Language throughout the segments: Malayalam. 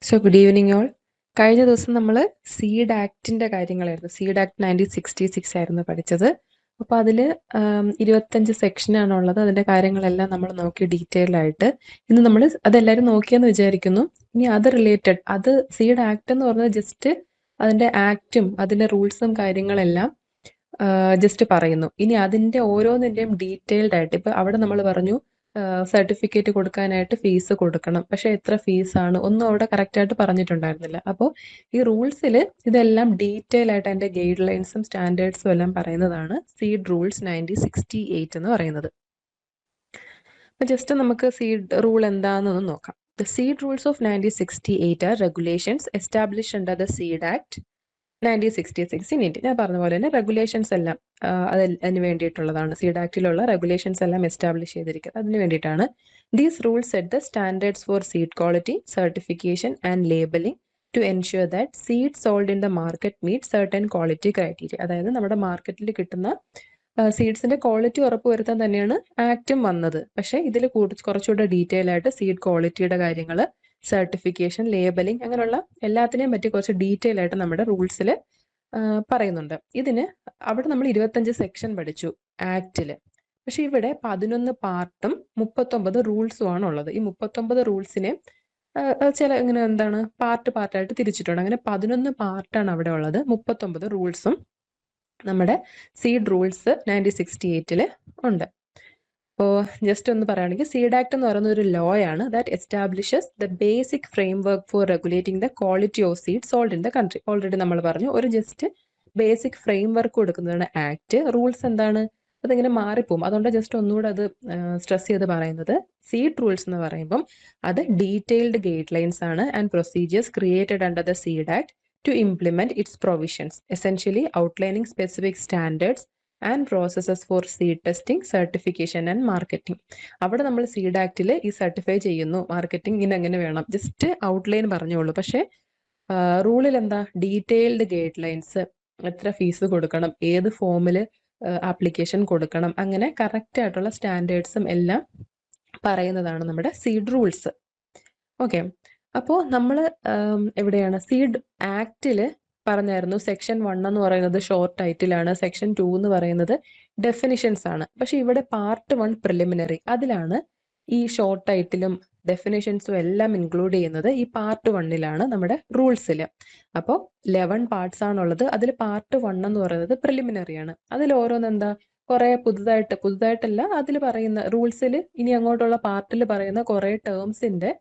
So good evening all. കഴിഞ്ഞ ദിവസം നമ്മൾ സീഡ് ആക്ടിന്റെ കാര്യങ്ങളായിരുന്നു, സീഡ് ആക്ട് 1966 ആയിരുന്നു പഠിച്ചത്. അപ്പോൾ അതിൽ 25 സെക്ഷനാണ് ഉള്ളത്. അതിന്റെ കാര്യങ്ങളെല്ലാം നമ്മൾ നോക്കി ഡീറ്റെയിൽ ആയിട്ട്. ഇന്ന് നമ്മൾ അതെല്ലാവരും നോക്കിയെന്ന് വിചാരിക്കുന്നു. ഇനി അത് റിലേറ്റഡ്, അത് സീഡ് ആക്ട് എന്ന് പറഞ്ഞത് ജസ്റ്റ് അതിന്റെ ആക്റ്റും അതിന്റെ റൂൾസും കാര്യങ്ങളെല്ലാം ജസ്റ്റ് പറയുന്നു. ഇനി അതിന്റെ ഓരോന്നിന്റെയും ഡീറ്റെയിൽഡ് ആയിട്ട്, ഇപ്പൊ അവിടെ നമ്മൾ പറഞ്ഞു സർട്ടിഫിക്കറ്റ് കൊടുക്കാനായിട്ട് ഫീസ് കൊടുക്കണം, പക്ഷെ എത്ര ഫീസാണ് ഒന്നും അവിടെ കറക്റ്റ് ആയിട്ട് പറഞ്ഞിട്ടുണ്ടായിരുന്നില്ല. അപ്പോൾ ഈ റൂൾസിൽ ഇതെല്ലാം ഡീറ്റെയിൽ ആയിട്ട് അതിന്റെ ഗൈഡ് ലൈൻസും സ്റ്റാൻഡേർഡ്സും എല്ലാം പറയുന്നതാണ് സീഡ് റൂൾസ് 1968 എന്ന് പറയുന്നത്. അപ്പൊ ജസ്റ്റ് നമുക്ക് സീഡ് റൂൾ എന്താണെന്നൊന്ന് നോക്കാം. The seed rules of 1968 are regulations established under the Seed Act 1966 in India. ഞാൻ പറഞ്ഞ പോലെ തന്നെ റെഗുലേഷൻസ് എല്ലാം അതിന് വേണ്ടിയിട്ടുള്ളതാണ്. സീഡ് ആക്ടിലുള്ള റെഗുലേഷൻസ് എല്ലാം എസ്റ്റാബ്ലിഷ് ചെയ്തിരിക്കുന്നത് അതിന് വേണ്ടിയിട്ടാണ്. These rules set the standards for seed quality, certification and labelling to ensure that seed sold in the market meet certain quality criteria. അതായത് നമ്മുടെ മാർക്കറ്റിൽ കിട്ടുന്ന സീഡ്സിന്റെ ക്വാളിറ്റി ഉറപ്പുവരുത്താൻ തന്നെയാണ് ആക്റ്റും വന്നത്. പക്ഷെ ഇതിൽ കുറച്ചുകൂടെ ഡീറ്റെയിൽ ആയിട്ട് സീഡ് ക്വാളിറ്റിയുടെ കാര്യങ്ങൾ, സർട്ടിഫിക്കേഷൻ, ലേബലിംഗ്, അങ്ങനെയുള്ള എല്ലാത്തിനെയും പറ്റി കുറച്ച് ഡീറ്റെയിൽ ആയിട്ട് നമ്മുടെ റൂൾസിൽ പറയുന്നുണ്ട്. ഇതിന് അവിടെ നമ്മൾ 25 സെക്ഷൻ പഠിച്ചു ആക്ടില്. പക്ഷെ ഇവിടെ 11 പാർട്ടും 39 റൂൾസും ആണ് ഉള്ളത്. ഈ 39 റൂൾസിനെ ചില ഇങ്ങനെ എന്താണ് പാർട്ടായിട്ട് തിരിച്ചിട്ടുണ്ട്. അങ്ങനെ 11 പാർട്ടാണ് അവിടെ ഉള്ളത്. 39 റൂൾസും നമ്മുടെ സീഡ് റൂൾസ് 1968 ഉണ്ട്. അപ്പോൾ ജസ്റ്റ് ഒന്ന് പറയുകയാണെങ്കിൽ, സീഡ് ആക്ട് എന്ന് പറയുന്ന ഒരു ലോ ആണ് that establishes the basic frame work for regulating the quality of seed sold in the country. Already നമ്മൾ പറഞ്ഞു, ഒരു ജസ്റ്റ് ബേസിക് ഫ്രെയിം വർക്ക് കൊടുക്കുന്നതാണ് ആക്ട്. റൂൾസ് എന്താണ്, അതിങ്ങനെ മാറിപ്പോവും. അതുകൊണ്ട് ജസ്റ്റ് ഒന്നുകൂടെ അത് സ്ട്രെസ് ചെയ്ത് പറയുന്നത്, സീഡ് റൂൾസ് എന്ന് പറയുമ്പം അത് ഡീറ്റെയിൽഡ് ഗൈഡ് ലൈൻസ് ആണ് and procedures created under the seed act to implement its provisions, essentially outlining specific standards and processes for seed testing, certification and marketing. അവിടെ നമ്മൾ സീഡ് ആക്ടിൽ ഈ സർട്ടിഫൈ ചെയ്യുന്നു, മാർക്കറ്റിംഗ് ഇങ്ങനെ എങ്ങനെ വേണം, ജസ്റ്റ് ഔട്ട്ലൈൻ പറഞ്ഞോളൂ. പക്ഷെ റൂളിൽ എന്താ, ഡീറ്റെയിൽഡ് ഗൈഡ് ലൈൻസ്, എത്ര ഫീസ് കൊടുക്കണം, ഏത് ഫോമിൽ ആപ്ലിക്കേഷൻ കൊടുക്കണം, അങ്ങനെ കറക്റ്റ് ആയിട്ടുള്ള സ്റ്റാൻഡേർഡ്സും എല്ലാം പറയുന്നതാണ് നമ്മുടെ സീഡ് റൂൾസ്. ഓക്കെ, അപ്പോൾ നമ്മൾ എവിടെയാണ്, സീഡ് ആക്ടില് പറഞ്ഞായിരുന്നു സെക്ഷൻ 1 എന്ന് പറയുന്നത് ഷോർട്ട് ടൈറ്റിലാണ്, സെക്ഷൻ 2 എന്ന് പറയുന്നത് ഡെഫിനിഷൻസ് ആണ്. പക്ഷെ ഇവിടെ പാർട്ട് 1 പ്രിലിമിനറി, അതിലാണ് ഈ ഷോർട്ട് ടൈറ്റിലും ഡെഫിനിഷൻസും എല്ലാം ഇൻക്ലൂഡ് ചെയ്യുന്നത് ഈ പാർട്ട് 1ലാണ് നമ്മുടെ റൂൾസിൽ. അപ്പോൾ 11 പാർട്സ് ആണുള്ളത്. അതിൽ പാർട്ട് 1 എന്ന് പറയുന്നത് പ്രിലിമിനറി ആണ്. അതിൽ ഓരോന്ന് എന്താ, കുറെ പുതുതായിട്ടല്ല അതിൽ പറയുന്ന റൂൾസിൽ ഇനി അങ്ങോട്ടുള്ള പാർട്ടിൽ പറയുന്ന കുറെ ടേംസിന്റെ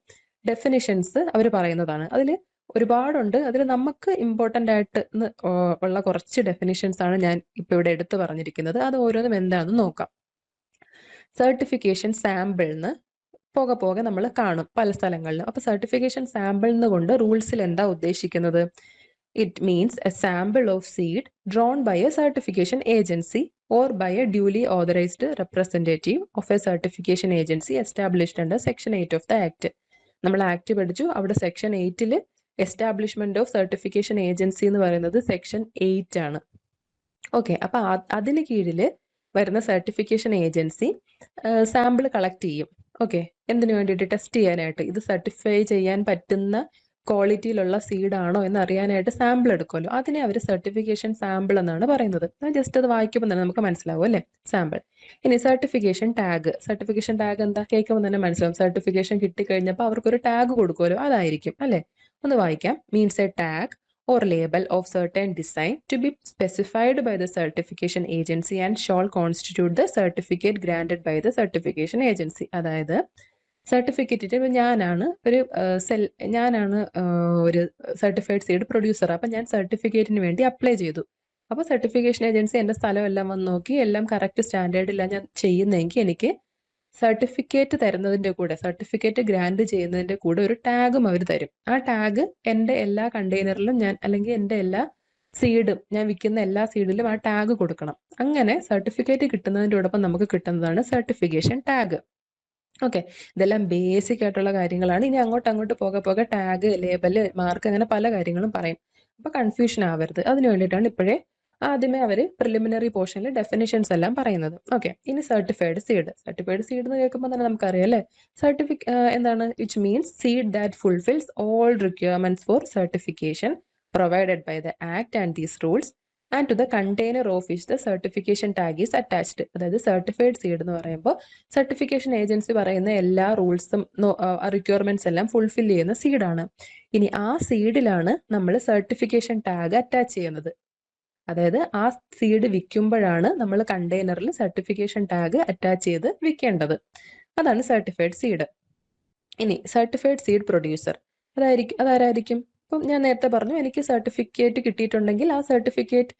ഡെഫിനിഷൻസ് അവർ പറയുന്നതാണ്. അതിൽ ഒരുപാടുണ്ട്. അതിൽ നമുക്ക് ഇമ്പോർട്ടൻ്റ് ആയിട്ട് ഉള്ള കുറച്ച് ഡെഫിനിഷൻസ് ആണ് ഞാൻ ഇപ്പൊ ഇവിടെ എടുത്തു പറഞ്ഞിരിക്കുന്നത്. അത് ഓരോന്നും എന്താണെന്ന് നോക്കാം. സർട്ടിഫിക്കേഷൻ സാമ്പിൾന്ന് പോകെ നമ്മൾ കാണും പല സ്ഥലങ്ങളിലും. അപ്പൊ സർട്ടിഫിക്കേഷൻ സാമ്പിൾ കൊണ്ട് റൂൾസിൽ എന്താ ഉദ്ദേശിക്കുന്നത്? It means a sample of seed drawn by a certification agency or by a duly authorized representative of a certification agency established under section 8 of the act. നമ്മൾ ആക്ട് പഠിച്ചു, അവിടെ section 8 establishment of certification agency എന്ന് പറയുന്നത് സെക്ഷൻ 8 ആണ്. ഓക്കെ, അപ്പൊ അതിന് കീഴിൽ വരുന്ന സർട്ടിഫിക്കേഷൻ ഏജൻസി സാമ്പിൾ കളക്ട് ചെയ്യും. ഓക്കെ, എന്തിനു വേണ്ടിയിട്ട്? ടെസ്റ്റ് ചെയ്യാനായിട്ട്, ഇത് സർട്ടിഫൈ ചെയ്യാൻ പറ്റുന്ന ക്വാളിറ്റിയിലുള്ള സീഡ് ആണോ എന്ന് അറിയാനായിട്ട് സാമ്പിൾ എടുക്കുമല്ലോ, അതിനെ അവർ സർട്ടിഫിക്കേഷൻ സാമ്പിൾ എന്നാണ് പറയുന്നത്. ജസ്റ്റ് അത് വായിക്കുമ്പോൾ തന്നെ നമുക്ക് മനസ്സിലാവും അല്ലേ, സാമ്പിൾ. ഇനി സർട്ടിഫിക്കേഷൻ ടാഗ് എന്താ കേൾക്കുമ്പോൾ തന്നെ മനസ്സിലാവും. സർട്ടിഫിക്കേഷൻ കിട്ടിക്കഴിഞ്ഞപ്പോൾ അവർക്കൊരു ടാഗ് കൊടുക്കുമല്ലോ, അതായിരിക്കും അല്ലെ. ഒന്ന് വായിക്കാം. Means A tag or label of certain design to be specified by the certification agency and shall constitute the certificate granted by the certification agency. അതായത് സർട്ടിഫിക്കറ്റ്, ഞാനാണ് ഒരു സർട്ടിഫൈഡ് സീഡ് പ്രൊഡ്യൂസർ. അപ്പൊ ഞാൻ സർട്ടിഫിക്കറ്റിന് വേണ്ടി അപ്ലൈ ചെയ്തു. അപ്പൊ സർട്ടിഫിക്കേഷൻ ഏജൻസി എന്റെ സ്ഥലം എല്ലാം വന്ന് നോക്കി, എല്ലാം കറക്റ്റ് സ്റ്റാൻഡേർഡിലാണ് ഞാൻ ചെയ്യുന്നതെങ്കിൽ എനിക്ക് സർട്ടിഫിക്കറ്റ് തരുന്നതിന്റെ കൂടെ, സർട്ടിഫിക്കറ്റ് ഗ്രാന്റ് ചെയ്യുന്നതിന്റെ കൂടെ ഒരു ടാഗും അവർ തരും. ആ ടാഗ് എന്റെ എല്ലാ കണ്ടെയ്നറിലും അല്ലെങ്കിൽ എന്റെ എല്ലാ സീഡും, ഞാൻ വിൽക്കുന്ന എല്ലാ സീഡിലും ആ ടാഗ് കൊടുക്കണം. അങ്ങനെ സർട്ടിഫിക്കറ്റ് കിട്ടുന്നതിനോടൊപ്പം നമുക്ക് കിട്ടുന്നതാണ് സർട്ടിഫിക്കേഷൻ ടാഗ്. ഓക്കെ, ഇതെല്ലാം ബേസിക് ആയിട്ടുള്ള കാര്യങ്ങളാണ്. ഇനി അങ്ങോട്ട് പോകെ ടാഗ്, ലേബല്, മാർക്ക്, അങ്ങനെ പല കാര്യങ്ങളും പറയും. അപ്പൊ കൺഫ്യൂഷൻ ആവരുത്. അതിനു വേണ്ടിയിട്ടാണ് ഇപ്പോഴേ ആദ്യമേ അവർ പ്രിലിമിനറി പോർഷനിൽ ഡെഫിനിഷൻസ് എല്ലാം പറയുന്നത്. ഓക്കെ, ഇനി സർട്ടിഫൈഡ് സീഡ്. സർട്ടിഫൈഡ് സീഡ് എന്ന് കേൾക്കുമ്പോൾ തന്നെ നമുക്കറിയാം അല്ലേ, എന്താണ്, which means seed that fulfils all requirements for certification provided by the act and these rules and to the container of which the certification tag is attached. അതായത് സർട്ടിഫൈഡ് സീഡ് എന്ന് പറയുമ്പോൾ സർട്ടിഫിക്കേഷൻ ഏജൻസി പറയുന്ന എല്ലാ റൂൾസും റിക്വയർമെന്റ്സ് എല്ലാം ഫുൾഫിൽ ചെയ്യുന്ന സീഡാണ്. ഇനി ആ സീഡിലാണ് നമ്മൾ സർട്ടിഫിക്കേഷൻ ടാഗ് അറ്റാച്ച് ചെയ്യുന്നത്. അതായത് ആ സീഡ് വിൽക്കുമ്പോഴാണ് നമ്മൾ കണ്ടെയ്നറിൽ സർട്ടിഫിക്കേഷൻ ടാഗ് അറ്റാച്ച് ചെയ്ത് വിൽക്കേണ്ടത്. അതാണ് സർട്ടിഫൈഡ് സീഡ്. ഇനി സർട്ടിഫൈഡ് സീഡ് പ്രൊഡ്യൂസർ അതാരായിരിക്കും? ഇപ്പം ഞാൻ നേരത്തെ പറഞ്ഞു, എനിക്ക് സർട്ടിഫിക്കറ്റ് കിട്ടിയിട്ടുണ്ടെങ്കിൽ ആ സർട്ടിഫിക്കറ്റ്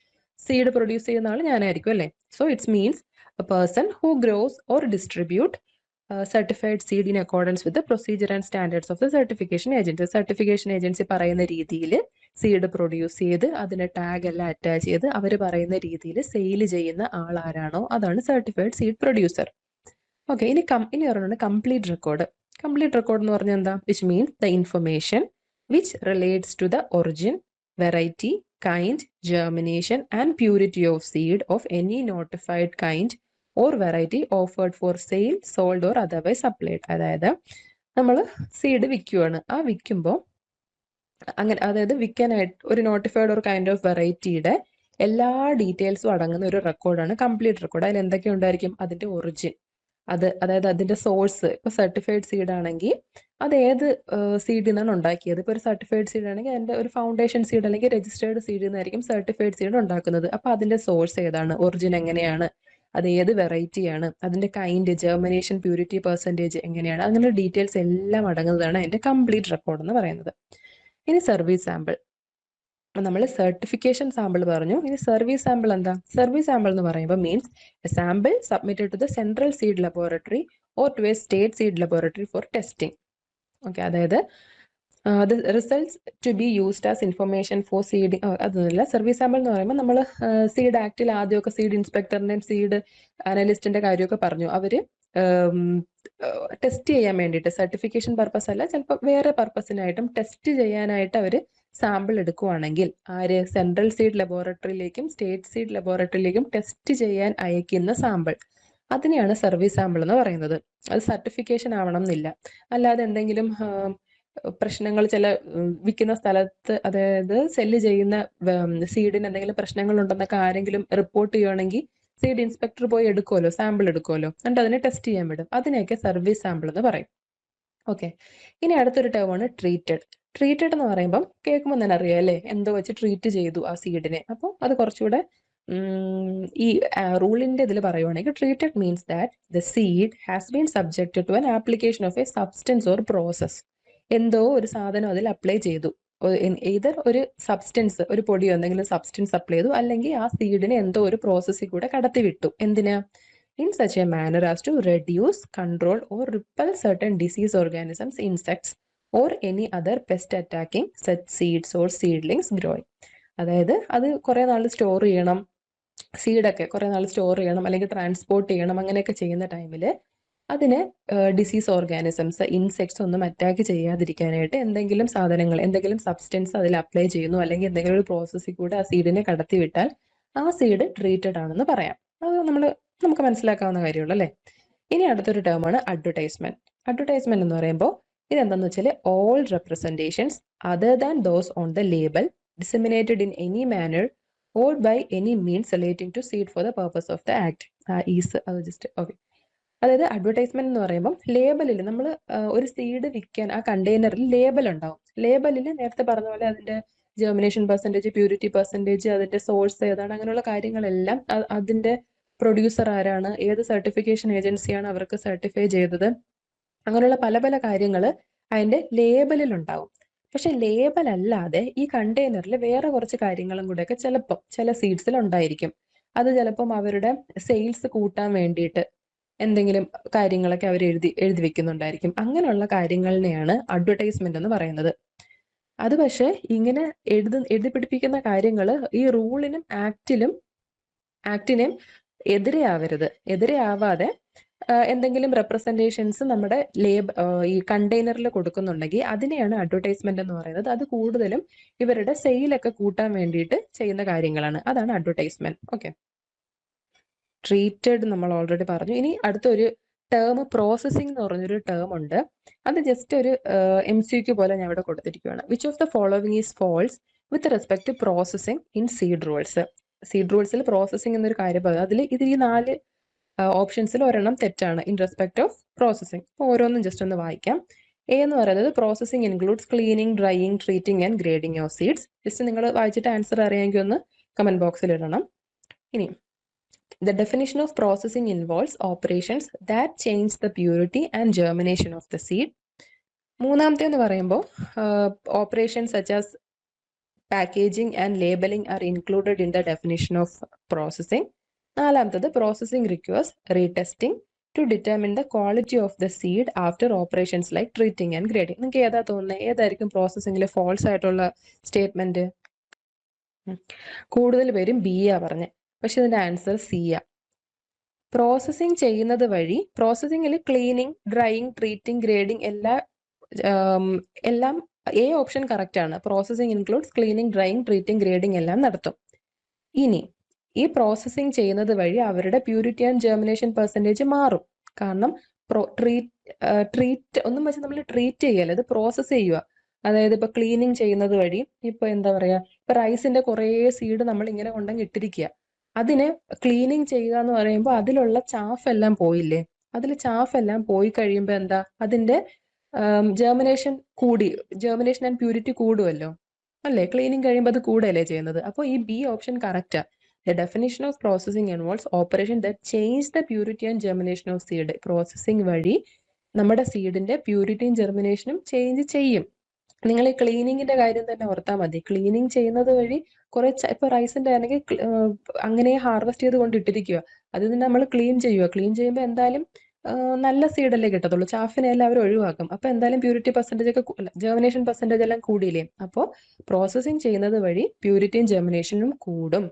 സീഡ് പ്രൊഡ്യൂസ് ചെയ്യുന്ന ആൾ ഞാനായിരിക്കും അല്ലേ. So it's means A person who gross or distribute certified seed in accordance with the procedure and standards of the certification agency. Certification agency പറയുന്ന രീതിയിൽ സീഡ് പ്രൊഡ്യൂസ് ചെയ്ത് അതിന് ടാഗ് എല്ലാം അറ്റാച്ച് ചെയ്ത് അവർ പറയുന്ന രീതിയിൽ സെയിൽ ചെയ്യുന്ന ആൾ ആരാണോ അതാണ് സർട്ടിഫൈഡ് സീഡ് പ്രൊഡ്യൂസർ. ഓക്കെ, ഇനി പറയുന്നത് കംപ്ലീറ്റ് റെക്കോർഡ്. കംപ്ലീറ്റ് റെക്കോർഡ് എന്ന് പറഞ്ഞാൽ എന്താ? Which means the information which relates to the origin, variety, kind, germination and purity of seed of any notified kind or variety offered for sale, sold or otherwise supplied. അതായത് നമ്മൾ സീഡ് വിൽക്കുവാണ്, ആ വിൽക്കുമ്പോൾ അങ്ങനെ, അതായത് വിൽക്കാനായിട്ട് ഒരു നോട്ടിഫൈഡ് ഒരു കൈൻഡ് ഓഫ് വെറൈറ്റിയുടെ എല്ലാ ഡീറ്റെയിൽസും അടങ്ങുന്ന ഒരു റെക്കോർഡാണ് കംപ്ലീറ്റ് റെക്കോർഡ്. അതിൽ എന്തൊക്കെ ഉണ്ടായിരിക്കും? അതിന്റെ ഒറിജിൻ, അതായത് അതിന്റെ സോഴ്സ്. ഇപ്പൊ സർട്ടിഫൈഡ് സീഡ് ആണെങ്കിൽ അത് ഏത് സീഡിൽ നിന്നാണ് ഉണ്ടാക്കിയത്. ഇപ്പൊ ഒരു സർട്ടിഫൈഡ് സീഡ് ആണെങ്കിൽ അതിന്റെ ഒരു ഫൗണ്ടേഷൻ സീഡ് അല്ലെങ്കിൽ രജിസ്റ്റേർഡ് സീഡിൽ നിന്നായിരിക്കും സർട്ടിഫൈഡ് സീഡ് ഉണ്ടാക്കുന്നത്. അപ്പൊ അതിന്റെ സോഴ്സ് ഏതാണ്, ഒറിജിൻ എങ്ങനെയാണ്, അത് ഏത് വെറൈറ്റിയാണ്, അതിന്റെ കൈൻഡ്, ജെർമിനേഷൻ, പ്യൂരിറ്റി പെർസെന്റേജ് എങ്ങനെയാണ്, അങ്ങനെ ഡീറ്റെയിൽസ് എല്ലാം അടങ്ങുന്നതാണ് അതിന്റെ കംപ്ലീറ്റ് റെക്കോർഡ് എന്ന് പറയുന്നത്. ഇനി സർവീസ് സാമ്പിൾ. നമ്മൾ സർട്ടിഫിക്കേഷൻ സാമ്പിൾ പറഞ്ഞു, ഇനി സർവീസ് സാമ്പിൾ എന്താ? സർവീസ് സാമ്പിൾ എന്ന് പറയുമ്പോൾ means a sample submitted to the central seed laboratory or to a state seed laboratory for testing. Okay, അതായത് the results to be used as information for seeding. അതൊന്നുമില്ല. സർവീസ് സാമ്പിൾ എന്ന് പറയുമ്പോൾ നമ്മൾ സീഡ് ആക്ടിൽ ആദ്യമൊക്കെ സീഡ് ഇൻസ്പെക്ടറിന്റെയും സീഡ് അനലിസ്റ്റിന്റെ കാര്യമൊക്കെ പറഞ്ഞു. അവര് ടെസ്റ്റ് ചെയ്യാൻ വേണ്ടിയിട്ട്, സർട്ടിഫിക്കേഷൻ പർപ്പസ് അല്ല, ചിലപ്പോൾ വേറെ പർപ്പസിനായിട്ടും ടെസ്റ്റ് ചെയ്യാനായിട്ട് അവർ സാമ്പിൾ എടുക്കുവാണെങ്കിൽ ആര്? സെൻട്രൽ സീഡ് ലബോറട്ടറിയിലേക്കും സ്റ്റേറ്റ് സീഡ് ലബോറട്ടറിയിലേക്കും ടെസ്റ്റ് ചെയ്യാൻ അയക്കുന്ന സാമ്പിൾ, അതിനെയാണ് സർവീസ് സാമ്പിൾ എന്ന് പറയുന്നത്. അത് സർട്ടിഫിക്കേഷൻ ആവണം എന്നില്ല. അല്ലാതെ എന്തെങ്കിലും പ്രശ്നങ്ങൾ ചില വിൽക്കുന്ന സ്ഥലത്ത്, അതായത് സെല്ല് ചെയ്യുന്ന സീഡിന് എന്തെങ്കിലും പ്രശ്നങ്ങൾ ഉണ്ടെന്നൊക്കെ ആരെങ്കിലും റിപ്പോർട്ട് ചെയ്യുകയാണെങ്കിൽ സീഡ് ഇൻസ്പെക്ടർ പോയി എടുക്കുമല്ലോ, സാമ്പിൾ എടുക്കുമല്ലോ, എന്നിട്ട് അതിനെ ടെസ്റ്റ് ചെയ്യാൻ വിടും. അതിനെയൊക്കെ സർവീസ് സാമ്പിൾ എന്ന് പറയും. ഓക്കെ, ഇനി അടുത്തൊരു ടേമാണ് ട്രീറ്റഡ്. ട്രീറ്റഡ് എന്ന് പറയുമ്പം കേൾക്കുമ്പോൾ തന്നെ അറിയാം അല്ലേ, എന്തോ വെച്ച് ട്രീറ്റ് ചെയ്തു ആ സീഡിനെ. അപ്പോൾ അത് കുറച്ചുകൂടെ ഈ റൂളിന്റെ ഇതിൽ പറയുവാണെങ്കിൽ treated means that the seed has been subjected to an application of a substance or process. എന്തോ ഒരു സാധനം അതിൽ അപ്ലൈ ചെയ്തു, ഏതർ ഒരു സബ്സ്റ്റൻസ്, ഒരു പൊടിയോ എന്തെങ്കിലും സബ്സ്റ്റൻസ് അപ്ലൈ ചെയ്തു, അല്ലെങ്കിൽ ആ സീഡിനെ എന്തോ ഒരു പ്രോസസ്സിൽ കൂടെ കടത്തി വിട്ടു. എന്തിനാ? in such a manner as to reduce, control or repel certain disease organisms, insects or any other pest attacking such seeds or seedlings growing. അതായത് അത് കുറെ നാൾ സ്റ്റോർ ചെയ്യണം, സീഡൊക്കെ കുറെ നാൾ സ്റ്റോർ ചെയ്യണം അല്ലെങ്കിൽ ട്രാൻസ്പോർട്ട് ചെയ്യണം. അങ്ങനെയൊക്കെ ചെയ്യുന്ന ടൈമിൽ അതിന് ഡിസീസ് ഓർഗാനിസംസ്, ഇൻസെക്ട്സ് ഒന്നും അറ്റാക്ക് ചെയ്യാതിരിക്കാനായിട്ട് എന്തെങ്കിലും സാധനങ്ങൾ, എന്തെങ്കിലും സബ്സ്റ്റൻസ് അതിൽ അപ്ലൈ ചെയ്യുന്നു, അല്ലെങ്കിൽ എന്തെങ്കിലും ഒരു പ്രോസസ്സിൽ കൂടെ ആ സീഡിനെ കടത്തി വിട്ടാൽ ആ സീഡ് ട്രീറ്റഡ് ആണെന്ന് പറയാം. അത് നമുക്ക് മനസ്സിലാക്കാവുന്ന കാര്യമുള്ളൂ അല്ലേ. ഇനി അടുത്തൊരു ടേമാണ് അഡ്വർടൈസ്മെന്റ്. അഡ്വർടൈസ്മെന്റ് എന്ന് പറയുമ്പോൾ ഇതെന്താന്ന് വെച്ചാൽ all representations other than those on the label disseminated in any manner or by any means relating to seed for the purpose of the act. Okay, അതായത് അഡ്വർടൈസ്മെന്റ് എന്ന് പറയുമ്പോൾ ലേബലിൽ നമ്മൾ ഒരു സീഡ് വിൽക്കാൻ ആ കണ്ടെയ്നറിൽ ലേബൽ ഉണ്ടാവും. ലേബലിൽ നേരത്തെ പറഞ്ഞ പോലെ അതിന്റെ ജെർമിനേഷൻ പെർസെന്റേജ്, പ്യൂരിറ്റി പെർസെന്റേജ്, അതിന്റെ സോഴ്സ് ഏതാണ്, അങ്ങനെയുള്ള കാര്യങ്ങളെല്ലാം, അതിന്റെ പ്രൊഡ്യൂസർ ആരാണ്, ഏത് സർട്ടിഫിക്കേഷൻ ഏജൻസിയാണ് അവർക്ക് സർട്ടിഫൈ ചെയ്തത്, അങ്ങനെയുള്ള പല പല കാര്യങ്ങൾ അതിന്റെ ലേബലിൽ ഉണ്ടാവും. പക്ഷെ ലേബൽ അല്ലാതെ ഈ കണ്ടെയ്നറിൽ വേറെ കുറച്ച് കാര്യങ്ങളും കൂടെയൊക്കെ ചിലപ്പം ചില സീഡ്സിൽ ഉണ്ടായിരിക്കും. അത് ചിലപ്പം അവരുടെ സെയിൽസ് കൂട്ടാൻ വേണ്ടിയിട്ട് എന്തെങ്കിലും കാര്യങ്ങളൊക്കെ അവർ എഴുതി വെക്കുന്നുണ്ടായിരിക്കും. അങ്ങനെയുള്ള കാര്യങ്ങളിനെയാണ് അഡ്വർടൈസ്മെന്റ് എന്ന് പറയുന്നത്. അത് പക്ഷെ ഇങ്ങനെ എഴുതി പിടിപ്പിക്കുന്ന കാര്യങ്ങൾ ഈ റൂളിനും ആക്ടിനെയും എതിരെ ആവാതെ എന്തെങ്കിലും റെപ്രസെന്റേഷൻസ് നമ്മുടെ ഈ കണ്ടെയ്നറിൽ കൊടുക്കുന്നുണ്ടെങ്കിൽ അതിനെയാണ് അഡ്വർടൈസ്മെന്റ് എന്ന് പറയുന്നത്. അത് കൂടുതലും ഇവരുടെ സെയിലൊക്കെ കൂട്ടാൻ വേണ്ടിയിട്ട് ചെയ്യുന്ന കാര്യങ്ങളാണ്. അതാണ് അഡ്വർടൈസ്മെന്റ്. ഓക്കെ, ട്രീറ്റഡ് നമ്മൾ ഓൾറെഡി പറഞ്ഞു. ഇനി അടുത്തൊരു ടേം പ്രോസസ്സിംഗ് എന്ന് പറഞ്ഞൊരു ടേം ഉണ്ട്. അത് ജസ്റ്റ് ഒരു MCQ പോലെ ഞാൻ ഇവിടെ കൊടുത്തിരിക്കുകയാണ്. Which of the following is false with respect to processing in seed rules. Seed റൂൾസിൽ പ്രോസസ്സിംഗ് എന്നൊരു കാര്യം പറയും. അതിൽ ഈ 4 ഓപ്ഷൻസിൽ ഒരെണ്ണം തെറ്റാണ് ഇൻ റെസ്പെക്ട് ഓഫ് പ്രോസസ്സിംഗ്. അപ്പോൾ ഓരോന്നും ജസ്റ്റ് ഒന്ന് വായിക്കാം. എ എന്ന് പറയുന്നത് processing includes cleaning, drying, treating and grading of seeds. Just നിങ്ങൾ വായിച്ചിട്ട് ആൻസർ അറിയാമെങ്കിൽ ഒന്ന് കമന്റ് ബോക്സിൽ ഇടണം. ഇനി the definition of processing involves operations that change the purity and germination of the seed. മൂന്നാമത്തെ എന്ന് പറയുമ്പോൾ operations such as packaging and labeling are included in the definition of processing. നാലാമത്തത് processing requires retesting to determine the quality of the seed after operations like treating and grading. നിങ്ങൾക്ക് ഏതാ തോന്നുന്നത്? ഏതായിരിക്കും പ്രോസസ്സിംഗിൽ ഫോൾസ് ആയിട്ടുള്ള സ്റ്റേറ്റ്മെന്റ്? കൂടുതൽ പേരും ബി ആ പറഞ്ഞ്, പക്ഷെ ഇതിന്റെ ആൻസർ സി ആ. പ്രോസസ്സിംഗ് ചെയ്യുന്നത് വഴി, പ്രോസസ്സിംഗിൽ ക്ലീനിങ്, ഡ്രൈയിങ്, ട്രീറ്റിംഗ്, ഗ്രേഡിംഗ് എല്ലാം എ ഓപ്ഷൻ കറക്റ്റ് ആണ്. Processing includes cleaning, drying, treating, grading എല്ലാം നടത്തും. ഇനി ഈ പ്രോസസ്സിംഗ് ചെയ്യുന്നത് വഴി അവരുടെ പ്യൂരിറ്റി ആൻഡ് ജെർമിനേഷൻ പെർസെൻറ്റേജ് മാറും. കാരണം ട്രീറ്റ് ഒന്നും വെച്ച് നമ്മൾ ട്രീറ്റ് ചെയ്യല്ല, ഇത് പ്രോസസ്സ് ചെയ്യുക. അതായത് ഇപ്പൊ ക്ലീനിങ് ചെയ്യുന്നത് വഴി, ഇപ്പൊ എന്താ പറയാ, ഇപ്പൊ റൈസിന്റെ കുറേ സീഡ് നമ്മൾ ഇങ്ങനെ കൊണ്ടങ്ങ് ഇട്ടിരിക്കുക. അതിനെ ക്ലീനിങ് ചെയ്യുക എന്ന് പറയുമ്പോൾ അതിലുള്ള ചാഫെല്ലാം പോയില്ലേ? അതിൽ ചാഫെല്ലാം പോയി കഴിയുമ്പോൾ എന്താ, അതിന്റെ ജെർമിനേഷൻ ജെർമിനേഷൻ ആൻഡ് പ്യൂരിറ്റി കൂടുമല്ലോ അല്ലേ? ക്ലീനിങ് കഴിയുമ്പോൾ അത് കൂടുകയല്ലേ ചെയ്യുന്നത്. അപ്പോൾ ഈ B option correct. The definition of processing involves operation that change the purity and germination of seed. Processing വഴി നമ്മുടെ സീഡിന്റെ പ്യൂരിറ്റിയും ജെർമിനേഷനും ചേഞ്ച് ചെയ്യും. നിങ്ങൾ ഈ ക്ലീനിങ്ങിന്റെ കാര്യം തന്നെ ഓർത്താൽ മതി. ക്ലീനിങ് ചെയ്യുന്നത് വഴി കുറെ ഇപ്പൊ റൈസിന്റെ ആണെങ്കിൽ അങ്ങനെ ഹാർവെസ്റ്റ് ചെയ്ത് കൊണ്ടിട്ടിരിക്കുക, അത് തന്നെ നമ്മൾ ക്ലീൻ ചെയ്യുക. ക്ലീൻ ചെയ്യുമ്പോൾ എന്തായാലും നല്ല സീഡല്ലേ കിട്ടത്തുള്ളൂ, ചാഫിനെ എല്ലാം അവർ ഒഴിവാക്കും. അപ്പൊ എന്തായാലും പ്യൂരിറ്റി പെർസെന്റേജ് ഒക്കെ ജെർമിനേഷൻ പെർസെന്റേജ് എല്ലാം കൂടിയില്ലേ? അപ്പോൾ പ്രോസസ്സിംഗ് ചെയ്യുന്നത് വഴി പ്യൂരിറ്റിയും ജെർമിനേഷനും കൂടും.